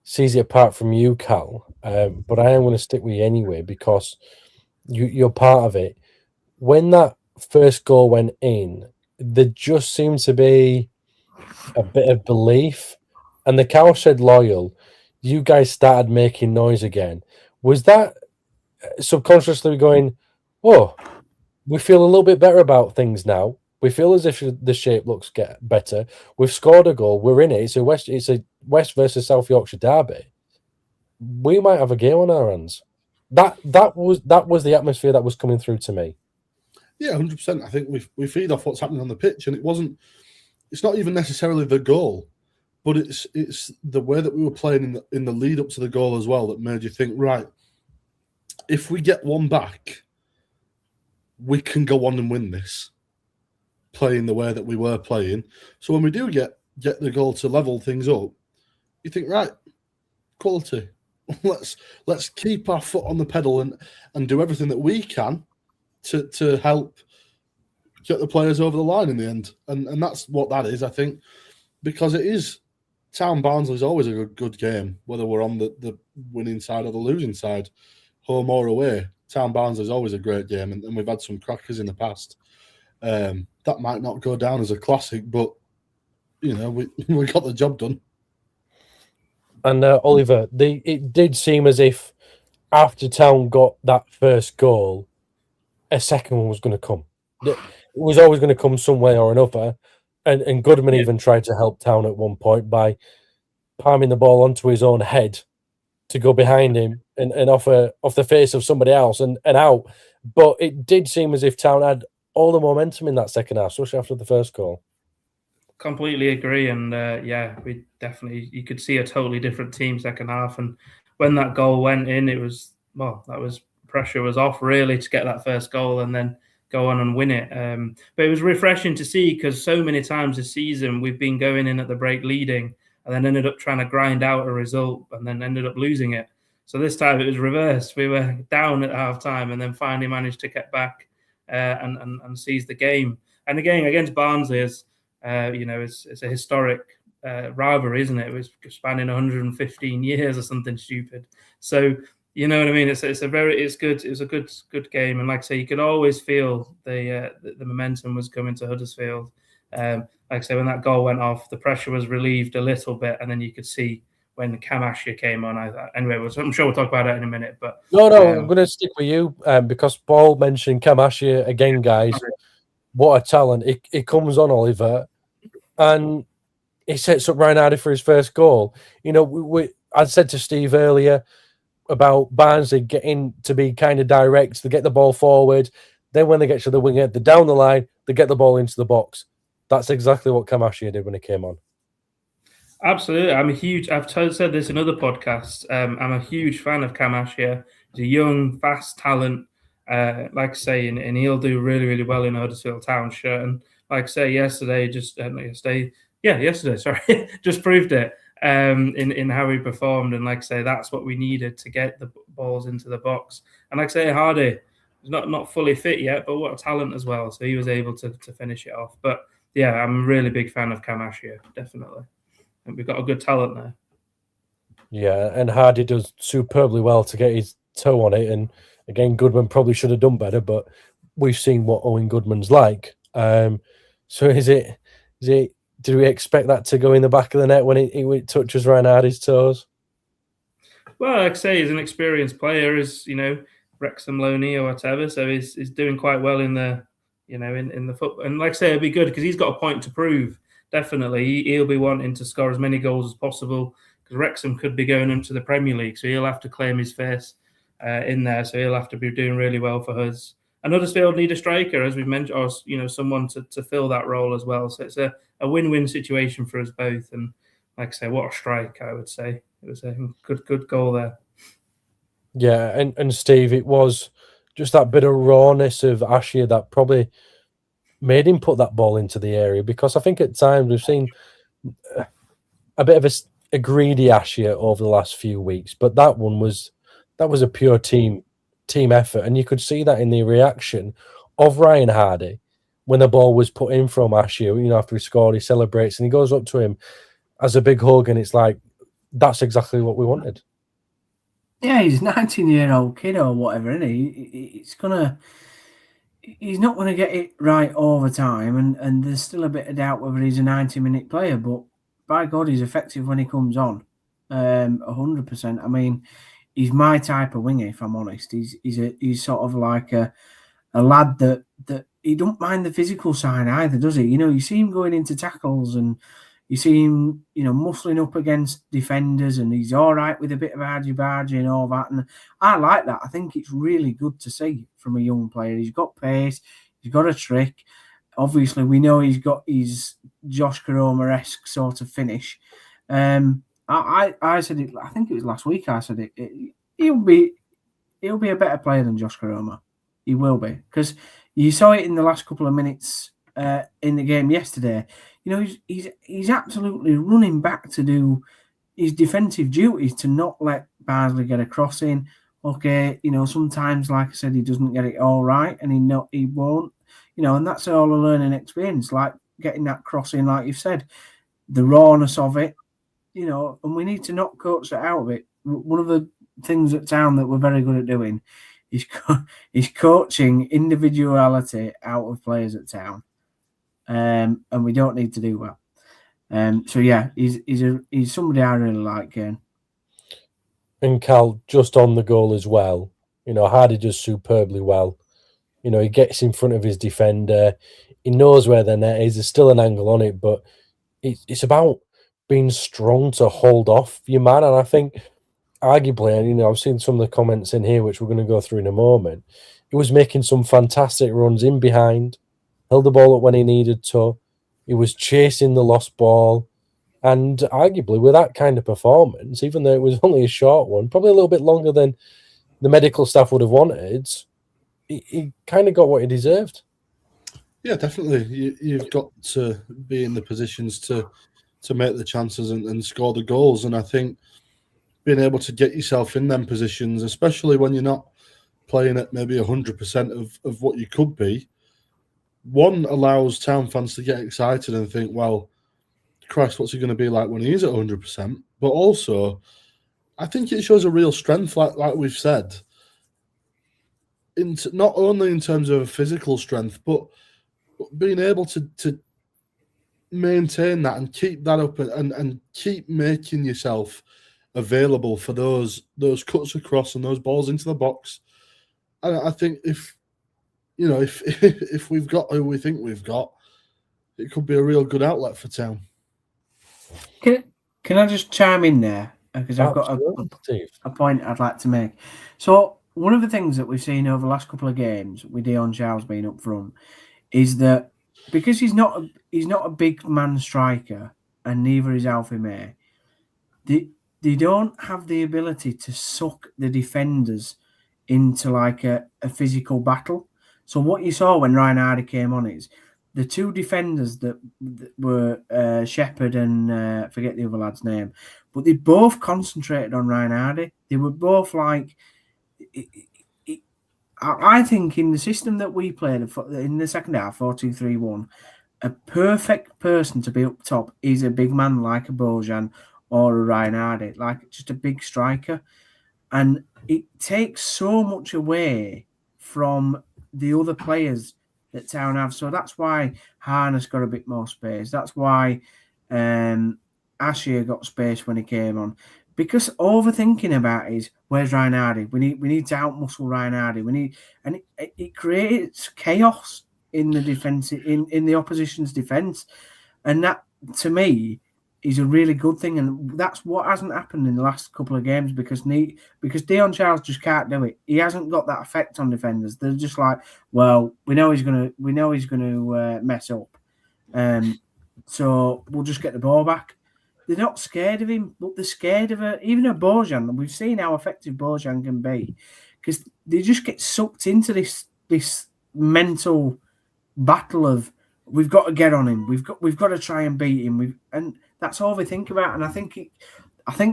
sees it apart from you, Cal, but I am going to stick with you anyway, because you're part of it. When that first goal went in, there just seemed to be a bit of belief, and the cow said loyal. You guys started making noise again. Was that subconsciously going, oh, we feel a little bit better about things now? We feel as if the shape looks get better. We've scored a goal. We're in it. It's a West versus South Yorkshire derby. We might have a game on our hands. That was the atmosphere that was coming through to me. Yeah, 100%. I think we feed off what's happening on the pitch, and it's not even necessarily the goal, but it's the way that we were playing in the lead up to the goal as well that made you think, right, if we get one back, we can go on and win this, playing the way that we were playing. So when we do get the goal to level things up, you think, right, quality. Let's keep our foot on the pedal and do everything that we can to help get the players over the line in the end. And that's what that is, I think, because it is Town Barnsley is always a good game, whether we're on the winning side or the losing side, home or away. Town Barnsley is always a great game, and we've had some crackers in the past. That might not go down as a classic, but we got the job done. And Oliver, it did seem as if after Town got that first goal, a second one was going to come. It was always going to come some way or another. And Goodman even tried to help Town at one point by palming the ball onto his own head to go behind him and off the face of somebody else and out. But it did seem as if Town had all the momentum in that second half, especially after the first goal. Completely agree, and we definitely, you could see a totally different team second half. And when that goal went in, pressure was off really to get that first goal and then go on and win it. But it was refreshing to see, because so many times this season we've been going in at the break leading and then ended up trying to grind out a result and then ended up losing it. So this time it was reversed. We were down at half time and then finally managed to get back and seize the game. And again, against Barnsley, it's a historic rivalry, isn't it? It was spanning 115 years or something stupid. So you know what I mean? It's good. It was a good game, and like I say, you could always feel the momentum was coming to Huddersfield. Like I say, when that goal went off, the pressure was relieved a little bit, and then you could see when Cam Asher came on. Anyway, I'm sure we'll talk about it in a minute. But no, I'm going to stick with you because Paul mentioned Cam Asher again, guys. What a talent! He comes on, Oliver, and he sets up Ryan Hardy for his first goal. You know, I said to Steve earlier about Barnsley getting to be kind of direct. They get the ball forward. Then when they get to the winger, they're down the line. They get the ball into the box. That's exactly what Cam Asher did when he came on. Absolutely. I've said this in other podcasts. I'm a huge fan of Cam Asher. He's a young, fast talent, like I say, and he'll do really, really well in a Huddersfield Town shirt. And like I say, yesterday, just proved it in how he performed. And like I say, that's what we needed to get the balls into the box. And like I say, Hardy is not fully fit yet, but what a talent as well. So he was able to finish it off. But yeah, I'm a really big fan of Cam Asher, definitely. And we've got a good talent there. Yeah, and Hardy does superbly well to get his toe on it. And again, Goodman probably should have done better, but we've seen what Owen Goodman's like. So did we expect that to go in the back of the net when it touches Ryan Hardy's toes? Well, like I say, he's an experienced player, Wrexham loanee or whatever. So he's doing quite well in the football. And like I say, it'd be good because he's got a point to prove. Definitely, he'll be wanting to score as many goals as possible because Wrexham could be going into the Premier League, so he'll have to claim his face in there. So he'll have to be doing really well for us. And Huddersfield need a striker, as we've mentioned, or someone to fill that role as well. So it's a win-win situation for us both. And like I say, what a strike! I would say it was a good goal there. Yeah, and Steve, it was just that bit of rawness of Asher that probably made him put that ball into the area, because I think at times we've seen a bit of a greedy Asher over the last few weeks, but that was a pure team effort, and you could see that in the reaction of Ryan Hardy when the ball was put in from Asher. After he scored, he celebrates and he goes up to him as a big hug, and it's like that's exactly what we wanted. Yeah, he's a 19-year-old kid or whatever, isn't he? He's not going to get it right all the time, and there's still a bit of doubt whether he's a 90-minute player, but by God, he's effective when he comes on, 100%. I mean, he's my type of winger, if I'm honest. He's sort of like a lad that he don't mind the physical side either, does he? You see him going into tackles and you see him, muscling up against defenders, and he's all right with a bit of argy-bargy and all that. And I like that. I think it's really good to see from a young player. He's got pace. He's got a trick. Obviously, we know he's got his Josh Koroma-esque sort of finish. I said it. I think it was last week. I said it. He'll be a better player than Josh Koroma. He will be, because you saw it in the last couple of minutes in the game yesterday. He's absolutely running back to do his defensive duties, to not let Barnsley get a cross in. Okay, sometimes, like I said, he doesn't get it all right, and he won't. And that's all a learning experience, like getting that cross in, like you've said, the rawness of it, and we need to not coach that out of it. One of the things at Town that we're very good at doing is coaching individuality out of players at Town. And we don't need to do that. So yeah, he's somebody I really like, Kane. And Cal, just on the goal as well, Hardy does superbly well. He gets in front of his defender. He knows where the net is. There's still an angle on it, but it's about being strong to hold off your man. And I think, arguably, and I've seen some of the comments in here, which we're going to go through in a moment, he was making some fantastic runs in behind, held the ball up when he needed to. He was chasing the lost ball. And arguably, with that kind of performance, even though it was only a short one, probably a little bit longer than the medical staff would have wanted, he kind of got what he deserved. Yeah, definitely. You've got to be in the positions to make the chances and score the goals. And I think being able to get yourself in them positions, especially when you're not playing at maybe 100% of what you could be, one, allows Town fans to get excited and think, well, Christ, what's he going to be like when he is at 100%? But also, I think it shows a real strength, like we've said, not only in terms of physical strength, but being able to maintain that and keep that up and keep making yourself available for those cuts across and those balls into the box. And I think if we've got who we think we've got, it could be a real good outlet for Town. Can I just chime in there? Because I've got a point I'd like to make. So one of the things that we've seen over the last couple of games with Dion Charles being up front is that because he's not a big man striker, and neither is Alfie May, they don't have the ability to suck the defenders into like a physical battle. So what you saw when Ryan Hardy came on is the two defenders that were Shepherd and forget the other lad's name, but they both concentrated on Ryan Hardy. They were both like, I think in the system that we played in the second half, 4-2-3-1, a perfect person to be up top is a big man like a Bojan or a Ryan Hardy, like just a big striker. And it takes so much away from the other players that Town have. So that's why Harness got a bit more space. That's why Ashier got space when he came on. Because overthinking about it is, where's Ryan Hardy? We need to outmuscle Ryan Hardy. It creates chaos in the defense, in the opposition's defense. And that, to me, is a really good thing, and that's what hasn't happened in the last couple of games because Dion Charles just can't do it. He hasn't got that effect on defenders. They're just like, well, we know he's gonna mess up, so we'll just get the ball back. They're not scared of him, but they're scared of even a Bojan. We've seen how effective Bojan can be because they just get sucked into this mental battle of we've got to get on him. We've got to try and beat him. And that's all we think about. And I think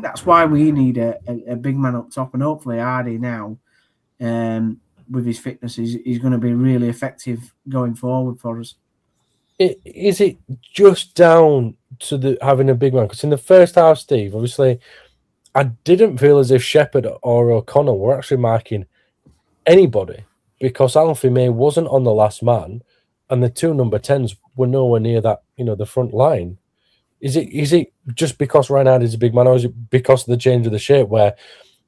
that's why we need a big man up top. And hopefully Hardy now, with his fitness, is going to be really effective going forward for us. Is it just down to having a big man? Because in the first half, Steve, obviously, I didn't feel as if Shepherd or O'Connor were actually marking anybody because Alfie May wasn't on the last man. And the two number 10s were nowhere near that, the front line. Is it just because Ryan Hardy is a big man, or is it because of the change of the shape where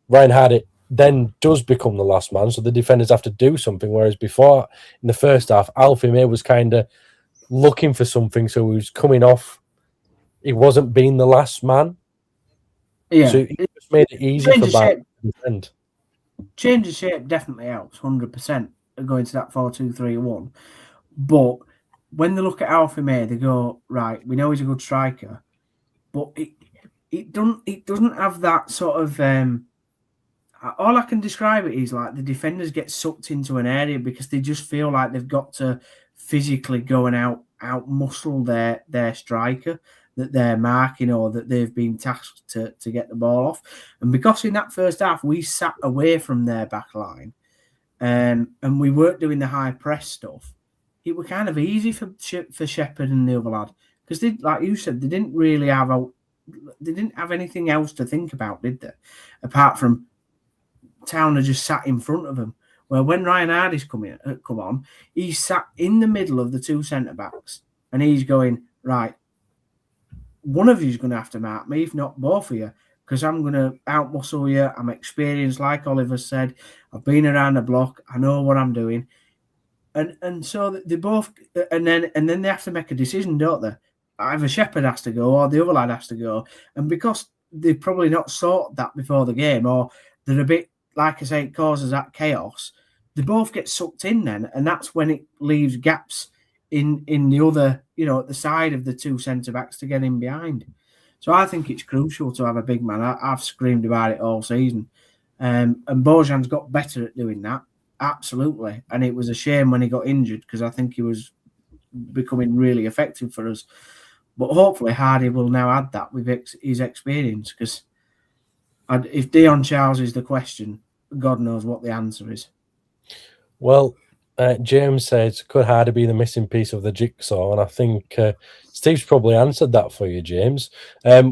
Ryan Hardy then does become the last man, so the defenders have to do something, whereas before, in the first half, Alfie May was kind of looking for something, so he was coming off. He wasn't being the last man. Yeah. So it just made it easy for Barnsley to defend. Change of shape definitely helps, 100%, going to that 4-2-3-1. But when they look at Alfie May, they go, right, we know he's a good striker, but it doesn't have that sort of all I can describe it is like the defenders get sucked into an area because they just feel like they've got to physically go and out muscle their striker that they're marking or that they've been tasked to get the ball off. And because in that first half we sat away from their back line and we weren't doing the high press stuff, it was kind of easy for Shepherd and the other lad because they, like you said, they didn't have anything else to think about, did they? Apart from Towner just sat in front of them. Well, when Ryan Hardy's come on, he sat in the middle of the two centre backs and he's going, right, one of you's going to have to mark me, if not both of you, because I'm going to outmuscle you. I'm experienced, like Oliver said. I've been around the block. I know what I'm doing. And so they both, and then they have to make a decision, don't they? Either Shepherd has to go or the other lad has to go. And because they've probably not sought that before the game, or they're a bit, like I say, it causes that chaos, they both get sucked in then. And that's when it leaves gaps in the other, at the side of the two centre-backs to get in behind. So I think it's crucial to have a big man. I've screamed about it all season. And Bojan's got better at doing that. Absolutely. And it was a shame when he got injured because I think he was becoming really effective for us. But hopefully Hardy will now add that with his experience because if Dion Charles is the question, God knows what the answer is. Well, James says, could Hardy be the missing piece of the jigsaw? And I think Steve's probably answered that for you, James.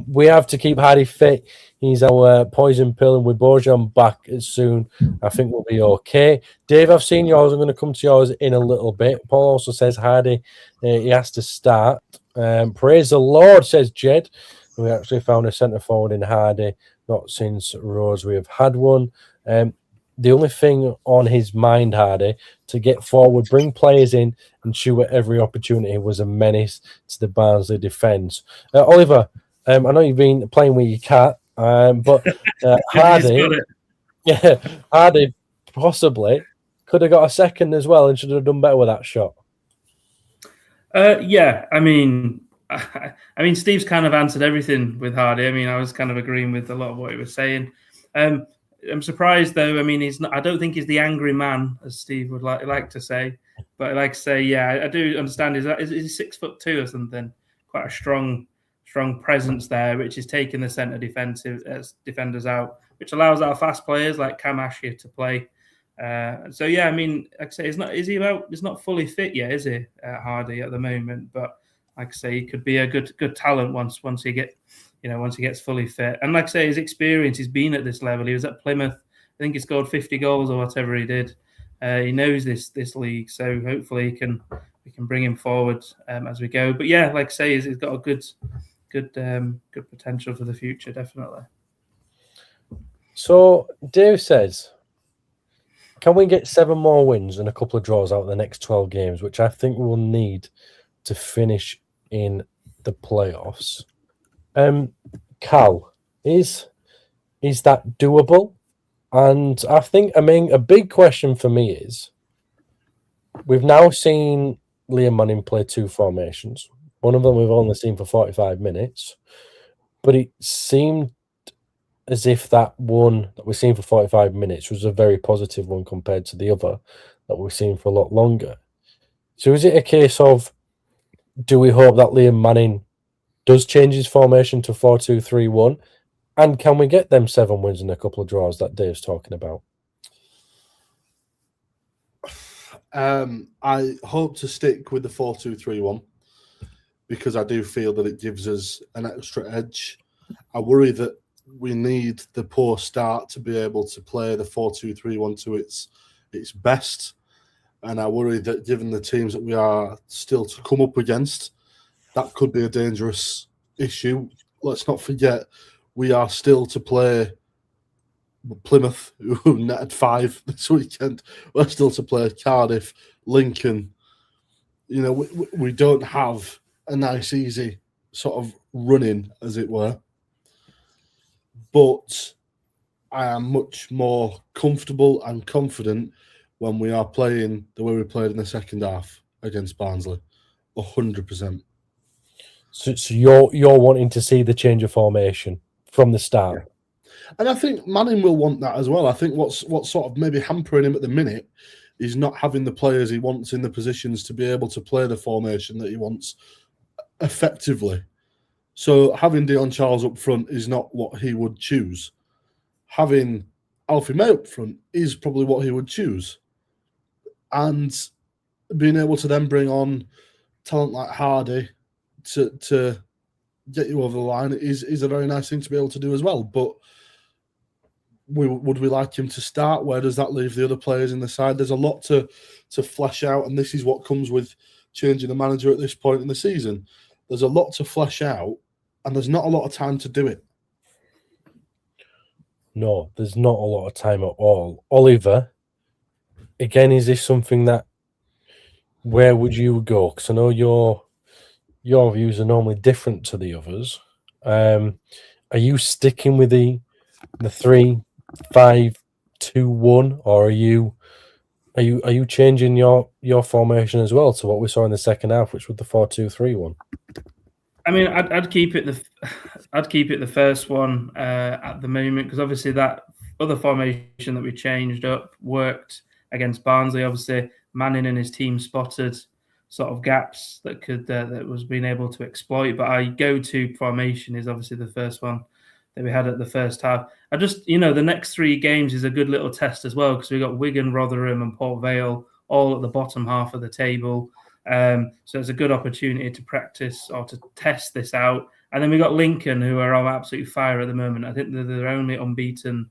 We have to keep Hardy fit. He's our poison pill, and with Bojan back soon, I think we'll be okay. Dave, I've seen yours. I'm going to come to yours in a little bit. Paul also says Hardy, he has to start. Praise the Lord, says Jed. We actually found a centre forward in Hardy not since Rosary have had one. The only thing on his mind, Hardy, to get forward, bring players in and shoot at every opportunity was a menace to the Barnsley defence. Oliver, I know you've been playing with your cat, but Hardy, yeah, Hardy possibly could have got a second as well and should have done better with that shot. Yeah, I mean, Steve's kind of answered everything with Hardy. I mean, I was kind of agreeing with a lot of what he was saying. I'm surprised though. I mean, he's not. I don't think he's the angry man, as Steve would like to say. But I like to say, yeah, I do understand. Is he 6'2" or something? Quite a strong presence there, which is taking the centre defenders out, which allows our fast players like Cam Asher to play. So yeah, I mean, like I say, he's not fully fit yet, is he, Hardy at the moment? But like I say, he could be a good talent once he gets fully fit. And like I say, his experience, he's been at this level. He was at Plymouth. I think he scored 50 goals or whatever he did. He knows this league, so hopefully we can bring him forward as we go. But yeah, like I say, he's got a good potential for the future, definitely. So Dave says, can we get 7 more wins and a couple of draws out of the next 12 games, which I think we'll need to finish in the playoffs? Cal, is that doable? And I think, a big question for me is, we've now seen Liam Manning play 2 formations. One of them we've only seen for 45 minutes, but it seemed as if that one that we've seen for 45 minutes was a very positive one compared to the other that we've seen for a lot longer. So is it a case of, do we hope that Liam Manning does change his formation to 4-2-3-1? And can we get them 7 wins and a couple of draws that Dave's talking about? I hope to stick with the 4-2-3-1 because I do feel that it gives us an extra edge. I worry that we need the poor start to be able to play the 4-2-3-1 to its best. And I worry that given the teams that we are still to come up against, that could be a dangerous issue. Let's not forget, we are still to play Plymouth, who netted 5 this weekend. We're still to play Cardiff, Lincoln. You know, we don't have a nice, easy sort of run-in, as it were. But I am much more comfortable and confident when we are playing the way we played in the second half against Barnsley. 100%. So you're wanting to see the change of formation from the start. Yeah. And I think Manning will want that as well. I think what's sort of maybe hampering him at the minute is not having the players he wants in the positions to be able to play the formation that he wants effectively. So having Dion Charles up front is not what he would choose. Having Alfie May up front is probably what he would choose. And being able to then bring on talent like Hardy to get you over the line is a very nice thing to be able to do as well. But would we like him to start? Where does that leave the other players in the side? There's a lot to flesh out, and this is what comes with changing the manager at this point in the season. There's a lot to flesh out, and there's not a lot of time to do it. No, there's not a lot of time at all. Oliver, again, is this something that, where would you go? Because I know your views are normally different to the others. Are you sticking with the 3-5-2-1, or are you changing your formation as well to what we saw in the second half, which was the 4-2-3-1? I mean, I'd keep it the first one at the moment, because obviously that other formation that we changed up worked against Barnsley. Obviously, Manning and his team spotted sort of gaps that was being able to exploit. But our go-to formation is obviously the first one that we had at the first half. I just, the next 3 games is a good little test as well, because we got Wigan, Rotherham, and Port Vale all at the bottom half of the table. So it's a good opportunity to practice or to test this out. And then we got Lincoln, who are on absolute fire at the moment. I think they're their only unbeaten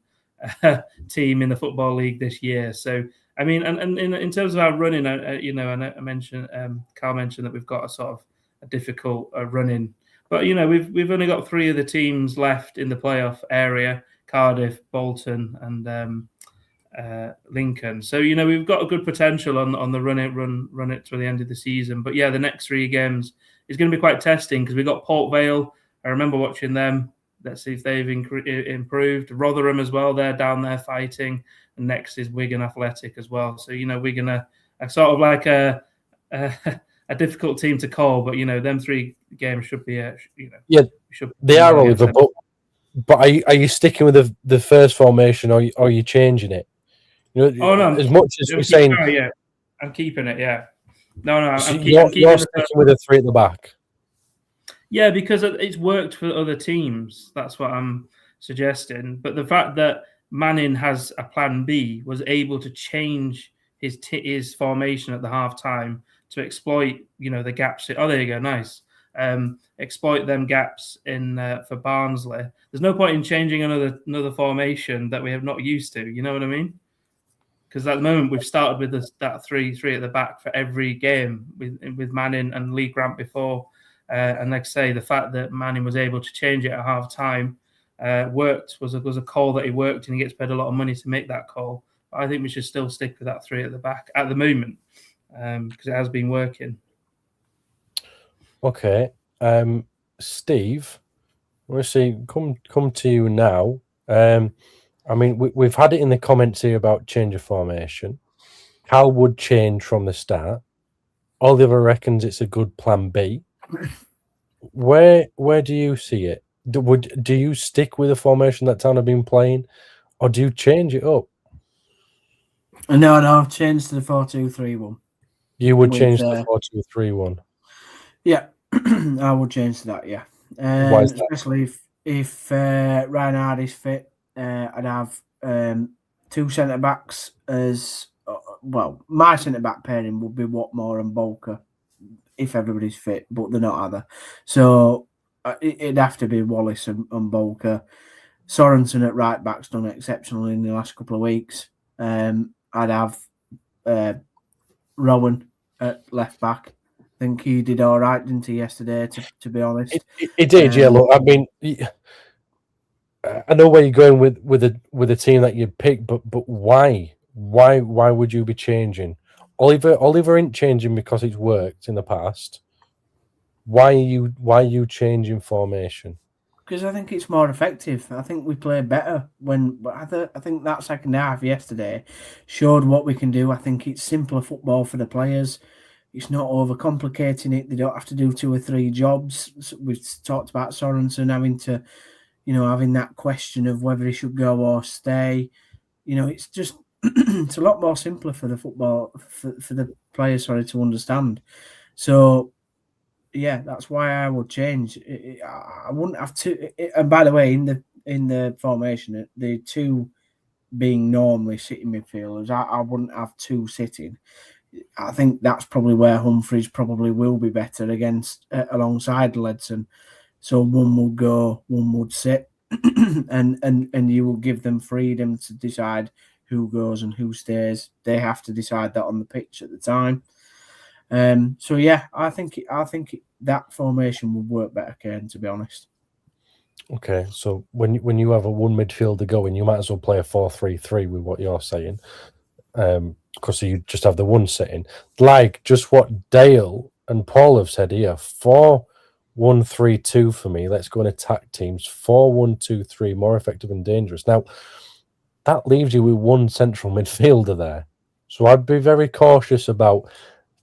team in the Football League this year. So, I mean, and in terms of our running, and I mentioned, Carl mentioned that we've got a sort of a difficult running. But we've only got 3 of the teams left in the playoff area: Cardiff, Bolton, and Lincoln. So we've got a good potential on the run it to the end of the season. But yeah, the next 3 games is going to be quite testing because we've got Port Vale. I remember watching them. Let's see if they've improved. Rotherham as well. They're down there fighting. And next is Wigan Athletic as well. So Wigan are sort of like a difficult team to call, but them 3 games should be they are, Oliver. But are you sticking with the first formation, or are you changing it? As much as we're saying, I'm keeping it. Yeah, no, you're sticking with the 3 at the back. Yeah, because it's worked for other teams. That's what I'm suggesting. But the fact that Manning has a plan B, was able to change his formation at the half time to exploit the gaps. Oh, there you go, nice. Exploit them gaps in for Barnsley. There's no point in changing another formation that we have not used to. You know what I mean? Because at the moment we've started with that 3 at the back for every game with Manning and Lee Grant before. And like I say, the fact that Manning was able to change it at half time was a call that he worked, and he gets paid a lot of money to make that call. But I think we should still stick with that 3 at the back at the moment because it has been working. Okay, Steve, we'll see. Come to you now. I mean, we've had it in the comments here about change of formation. Cal would change from the start. Oliver reckons it's a good plan B. Where do you see it? Do you stick with the formation that Town have been playing, or do you change it up? No, change to the 4-2-3-1. You would change to the 4-2-3-1. Yeah, I would change to that. Yeah, why is that? Especially if Ryan Hardy's fit, I'd have 2 centre backs as well. My centre back pairing would be Watmore and Bolker if everybody's fit, but they're not either. So it'd have to be Wallace and Bolker. Sorensen at right back's done exceptionally in the last couple of weeks. I'd have Rowan at left back. I think he did all right, didn't he, yesterday? To be honest, he did. Yeah, look, I mean, I know where you're going with a team that you pick, but why? Why would you be changing? Oliver ain't changing because it's worked in the past. Why are you changing formation? Because I think it's more effective. I think we play better I think that second half yesterday showed what we can do. I think it's simpler football for the players. It's not overcomplicating it. They don't have to do 2 or 3 jobs. We've talked about Sorensen having to, having that question of whether he should go or stay. It's just it's a lot more simpler for the football for the players, to understand. So yeah, that's why I would change. I wouldn't have to. And by the way, in the formation, the 2 being normally sitting midfielders, I wouldn't have 2 sitting. I think that's probably where Humphreys probably will be better against alongside Ledson. So one would go, one would sit, and you will give them freedom to decide who goes and who stays. They have to decide that on the pitch at the time. So yeah, I think that formation would work better, Kane, to be honest. Okay, so when you have a 1 midfielder going, you might as well play a 4-3-3 with what you're saying, because you just have the 1 sitting. Like just what Dale and Paul have said here, 4-1-3-2 for me. Let's go and attack teams. 4-1-2-3, more effective and dangerous. Now that leaves you with 1 central midfielder there, so I'd be very cautious about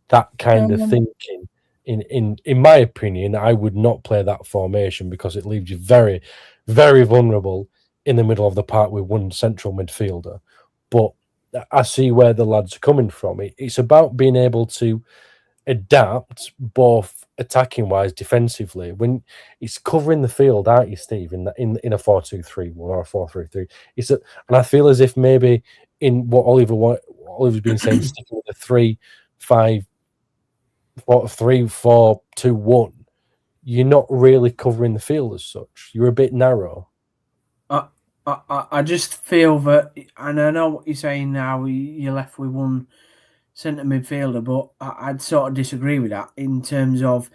that kind of thinking. In my opinion, I would not play that formation because it leaves you very, very vulnerable in the middle of the park with 1 central midfielder. But I see where the lads are coming from. It's about being able to adapt both attacking wise, defensively. When it's covering the field, aren't you, Steve? In a 4-2-3-1 or a 4-3-3. And I feel as if maybe in what Oliver's been saying, sticking with the 3-4-2-1, you're not really covering the field as such. You're a bit narrow. I just feel that, and I know what you're saying now, you're left with 1 centre midfielder, but I'd sort of disagree with that in terms of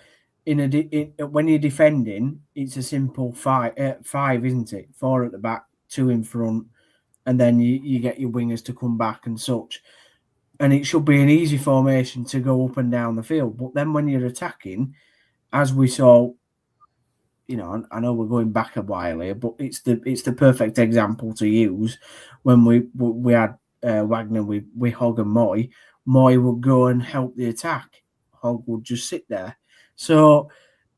when you're defending, it's a simple five, isn't it? 4 at the back, 2 in front, and then you get your wingers to come back and such. And it should be an easy formation to go up and down the field. But then when you're attacking, as we saw, I know we're going back a while here, but it's the perfect example to use when we had Wagner with Hogg and Moy. Moy would go and help the attack. Hogg would just sit there. So,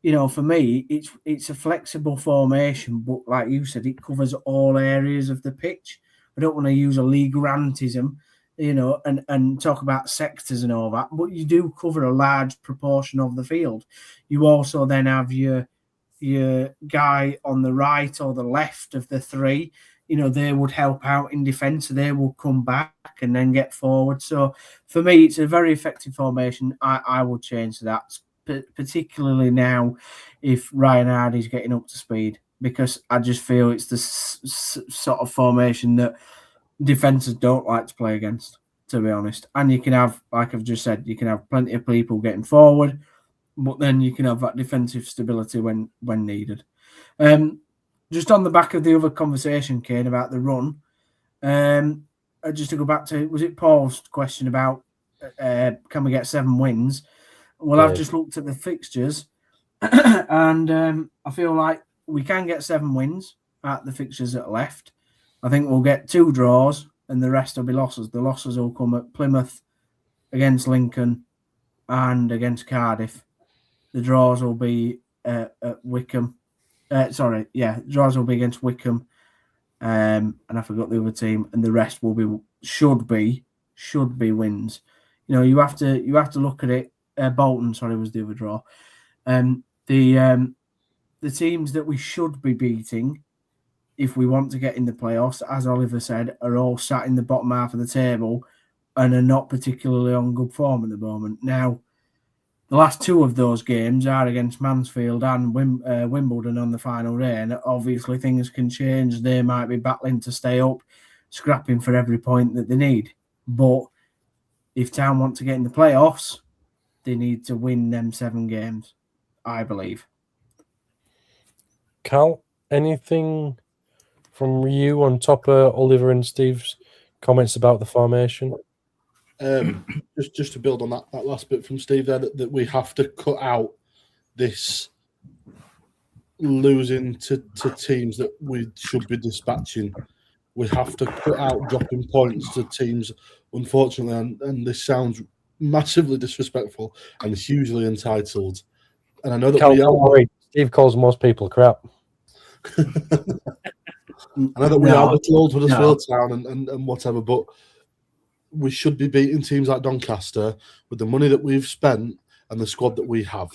for me, it's a flexible formation, but like you said, it covers all areas of the pitch. I don't want to use a league rantism, and talk about sectors and all that, but you do cover a large proportion of the field. You also then have your guy on the right or the left of the 3. They would help out in defence. They will come back and then get forward. So for me, it's a very effective formation. I would change to that, particularly now if Ryan Hardy's getting up to speed, because I just feel it's the sort of formation that defenders don't like to play against, to be honest. And you can have, like I've just said, you can have plenty of people getting forward, but then you can have that defensive stability when needed. Just on the back of the other conversation, Kane, about the run, just to go back to, was it Paul's question about can we get 7 wins? Well, yeah. I've just looked at the fixtures and I feel like we can get 7 wins at the fixtures that are left. I think we'll get 2 draws and the rest will be losses. The losses will come at Plymouth, against Lincoln, and against Cardiff. The draws will be at Wycombe. Draws will be against Wycombe, and I forgot the other team. And the rest will should be wins. You have to look at it. Bolton, was the other draw. The teams that we should be beating, if we want to get in the playoffs, as Oliver said, are all sat in the bottom half of the table and are not particularly on good form at the moment. Now, the last 2 of those games are against Mansfield and Wimbledon on the final day, and obviously things can change. They might be battling to stay up, scrapping for every point that they need. But if Town want to get in the playoffs, they need to win them 7 games, I believe. Cal, anything from you on top of Oliver and Steve's comments about the formation? Just to build on that last bit from Steve there, that we have to cut out this losing to teams that we should be dispatching. We have to cut out dropping points to teams, unfortunately, and this sounds massively disrespectful and hugely entitled. And I know that Cal, Steve calls most people crap. I know that we are little old Huddersfield Town and whatever, but we should be beating teams like Doncaster with the money that we've spent and the squad that we have.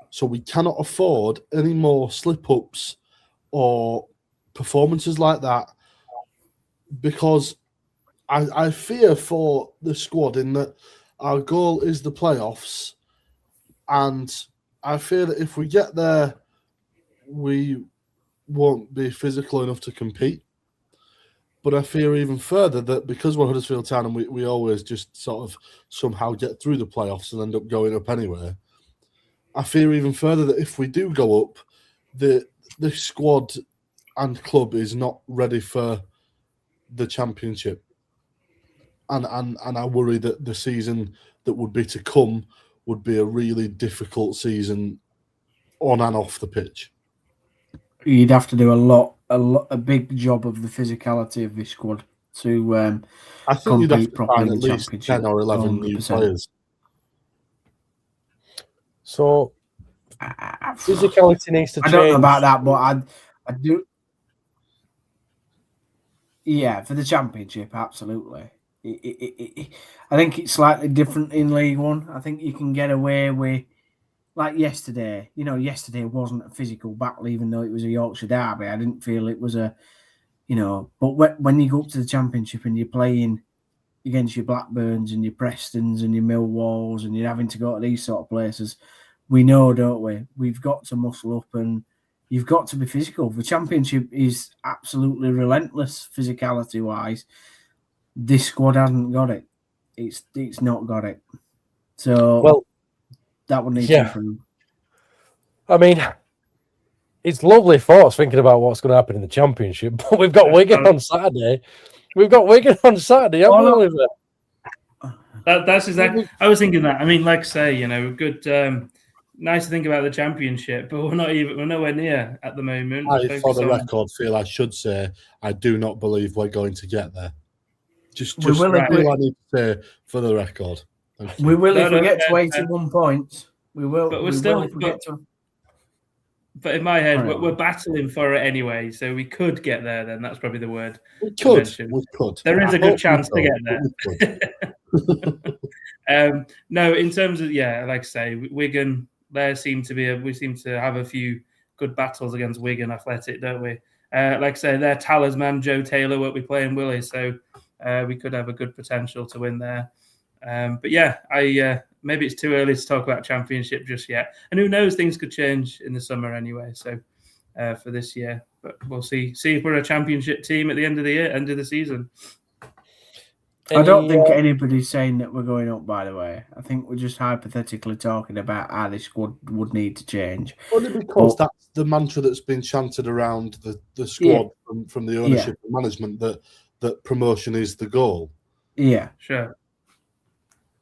So we cannot afford any more slip-ups or performances like that, because I fear for the squad in that our goal is the playoffs, and I fear that if we get there, we won't be physical enough to compete. But I fear even further that because we're Huddersfield Town and we always just sort of somehow get through the playoffs and end up going up anyway, I fear even further that if we do go up, the squad and club is not ready for the Championship. And I worry that the season that would be to come would be a really difficult season on and off the pitch. You'd have to do a big job of the physicality of this squad to I think you'd have to properly find in at the least 10 or 11 new 100%. players. So physicality needs to change. I don't know about that, but I do. Yeah, for the Championship, absolutely. I think it's slightly different in League One. I think you can get away with, like yesterday. Yesterday wasn't a physical battle, even though it was a Yorkshire derby. I didn't feel it was a, But when you go up to the Championship and you're playing against your Blackburns and your Prestons and your Millwalls and you're having to go to these sort of places, we know, don't we? We've got to muscle up and you've got to be physical. The Championship is absolutely relentless physicality-wise. This squad hasn't got it. It's not got it. So that would need to improve. I mean, it's lovely thoughts thinking about what's going to happen in the Championship, but we've got Wigan on Saturday. Haven't we, Oliver? That's exactly. I was thinking that. I mean, like I say, good. Nice to think about the Championship, but we're nowhere near at the moment. For the record, Phil, I should say I do not believe we're going to get there. Just right. I need to say for the record. We will if we get to 81 points. We will. But we're still. But in my head, we're battling for it anyway, so we could get there. Then that's probably the word. We could. There is a good chance to get there. No, in terms of like I say, Wigan. We seem to have a few good battles against Wigan Athletic, don't we? Like I say, their talisman Joe Taylor won't be playing, will he? So we could have a good potential to win there. But maybe it's too early to talk about Championship just yet. And who knows, things could change in the summer anyway. So for this year, but we'll see if we're a Championship team at the end of the season. I don't think anybody's saying that we're going up, by the way. I think we're just hypothetically talking about how this squad would need to change. Only because that's the mantra that's been chanted around the squad from the ownership and management that promotion is the goal. Yeah. Sure.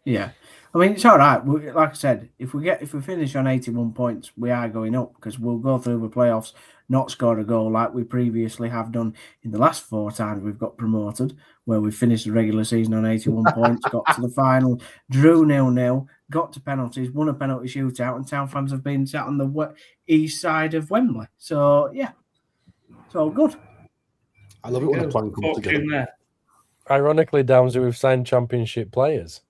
Yeah. I mean, it's all right. Like I said, if we finish on 81 points, we are going up because we'll go through the playoffs, not score a goal like we previously have done in the last 4 times we've got promoted, where we finished the regular season on 81 points, got to the final, drew 0-0, got to penalties, won a penalty shootout, and Town fans have been sat on the east side of Wembley. So, yeah, it's all good. I love it when a plan comes together. Ironically, Downsy, we've signed Championship players.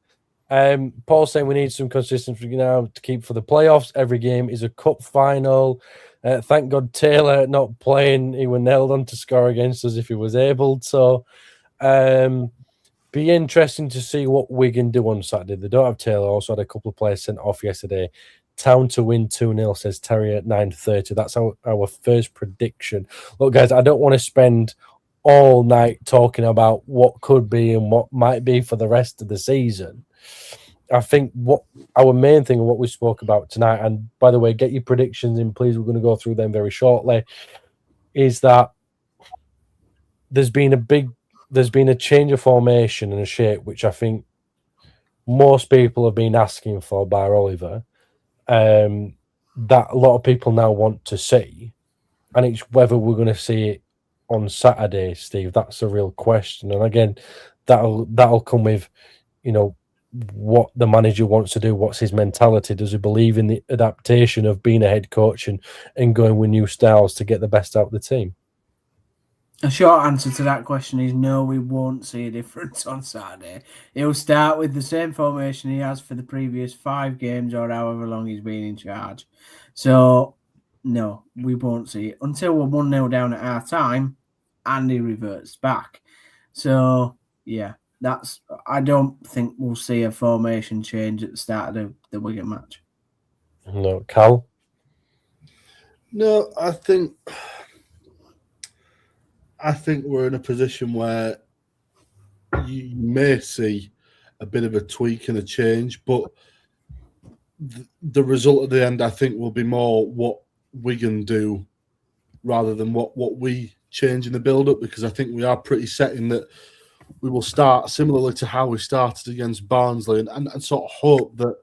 Paul's saying we need some consistency now to keep for the playoffs. Every game is a cup final. Thank God Taylor not playing. He was nailed on to score against us if he was able. So, be interesting to see what Wigan do on Saturday. They don't have Taylor. Also had a couple of players sent off yesterday. Town to win 2-0, says Terry at 9:30. That's our first prediction. Look, guys, I don't want to spend all night talking about what could be and what might be for the rest of the season. I think what our main thing and what we spoke about tonight, and by the way, get your predictions in, please. We're going to go through them very shortly. Is that there's been a change of formation and a shape, which I think most people have been asking for by Oliver. That a lot of people now want to see, and it's whether we're going to see it on Saturday, Steve. That's a real question, and again, that'll come with, what the manager wants to do, what's his mentality. Does he believe in the adaptation of being a head coach and going with new styles to get the best out of the team? A short answer to that question is no, we won't see a difference on Saturday. He'll start with the same formation he has for the previous 5 games or however long he's been in charge. So, no, we won't see it until we're 1-0 down at our time and he reverts back. So, yeah. I don't think we'll see a formation change at the start of the Wigan match. No, Cal? No, I think we're in a position where you may see a bit of a tweak and a change, but the result at the end, I think, will be more what Wigan do rather than what we change in the build-up, because I think we are pretty set in that we will start similarly to how we started against Barnsley and sort of hope that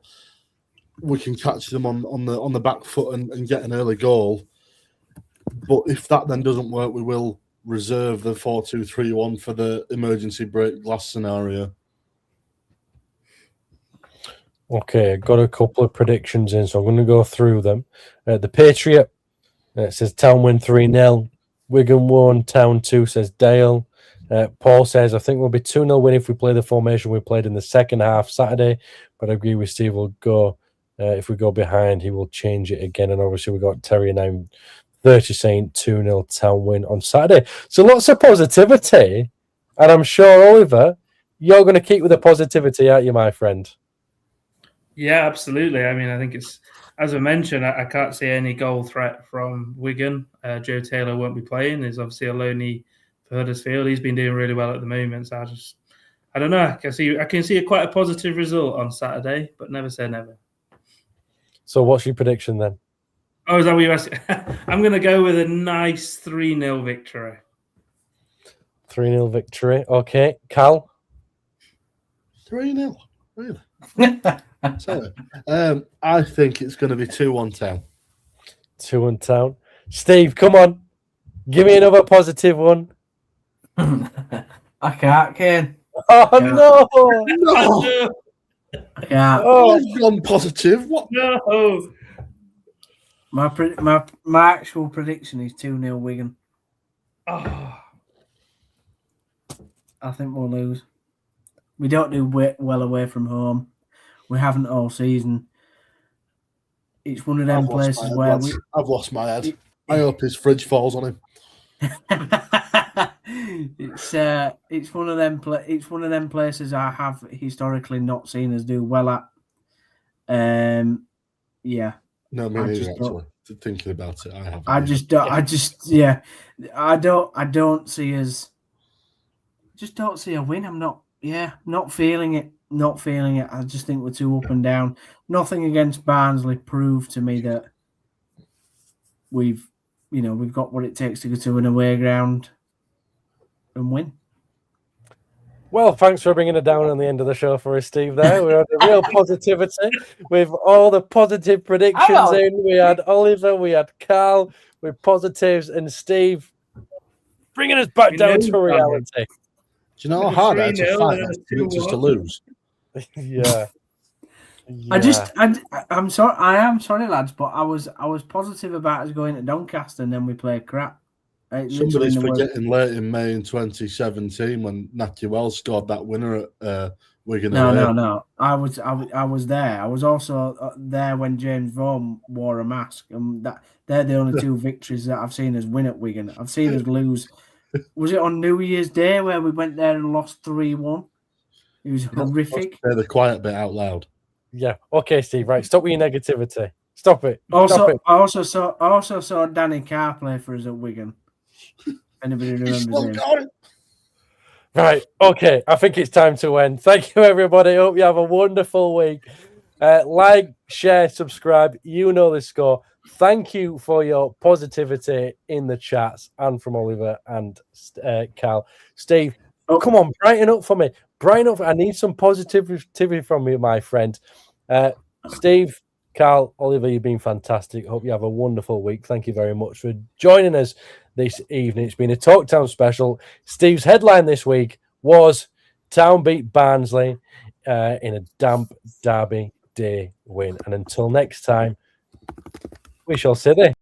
we can catch them on the back foot and get an early goal. But if that then doesn't work, we will reserve the 4-2-3-1 for the emergency break glass scenario. Okay, got a couple of predictions in, so I'm going to go through them. The Patriot, it says Town win 3-0. Wigan 1, Town 2, says Dale. Paul says, I think we'll be 2-0 win if we play the formation we played in the second half Saturday, but I agree with Steve. We'll go, if we go behind, he will change it again. And obviously, we got Terry 9:30 saying 2-0 Town win on Saturday. So lots of positivity. And I'm sure, Oliver, you're going to keep with the positivity, aren't you, my friend? Yeah, absolutely. I mean, I think it's, as I mentioned, I can't see any goal threat from Wigan. Joe Taylor won't be playing. There's obviously a loanee for Huddersfield. He's been doing really well at the moment. So I don't know. I can see quite a positive result on Saturday, but never say never. So what's your prediction then? Oh, is that what you asked? I'm going to go with a nice 3-0 victory. 3-0 victory. Okay. Cal? 3-0. Really? Sorry. I think it's going to be 2-1 Town. 2-1 Town. Steve, come on. Give me another positive one. I can't, Kane. Oh, Yeah. no. No, I can't. I've gone positive. What? No. My actual prediction is 2-0 Wigan. Oh. I think we'll lose. We don't do well away from home. We haven't all season. It's one of them places where I've lost my head. I hope his fridge falls on him. It's one of them. It's one of them places I have historically not seen us do well at. Yeah. No, me neither. Actually, thinking about it, I have. I don't see us. Just don't see a win. I'm not. Yeah, not feeling it. Not feeling it. I just think we're too up and down. Nothing against Barnsley proved to me that we've got what it takes to go to an away ground and win. Well, thanks for bringing it down on the end of the show for us, Steve. There, we had a real positivity with all the positive predictions in. We had Oliver, we had Carl with positives, and Steve bringing us back down to reality. Do you know how hard I had to fight that just to lose? Yeah. I'm sorry. I am sorry, lads, but I was positive about us going to Doncaster and then we played crap. Somebody's forgetting late in May in 2017 when Natty Wells scored that winner at Wigan. No. I was there. I was also there when James Vaughan wore a mask, and they're the only two victories that I've seen us win at Wigan. I've seen us lose. Was it on New Year's Day where we went there and lost 3-1? It was horrific. Say the quiet bit out loud. Yeah. Okay, Steve. Right. Stop with your negativity. Stop it. I also saw Danny Carr play for us at Wigan. Anybody remembers him? Right. Okay. I think it's time to end. Thank you, everybody. Hope you have a wonderful week. Like, share, subscribe. You know the score. Thank you for your positivity in the chats and from Oliver and Cal. Steve, come on, brighten up for me. Brighten up. I need some positivity from you, my friend. Steve, Cal, Oliver, you've been fantastic. Hope you have a wonderful week. Thank you very much for joining us this evening. It's been a Talk Town special. Steve's headline this week was Town beat Barnsley in a damp Derby Day win. And until next time, we shall see thee.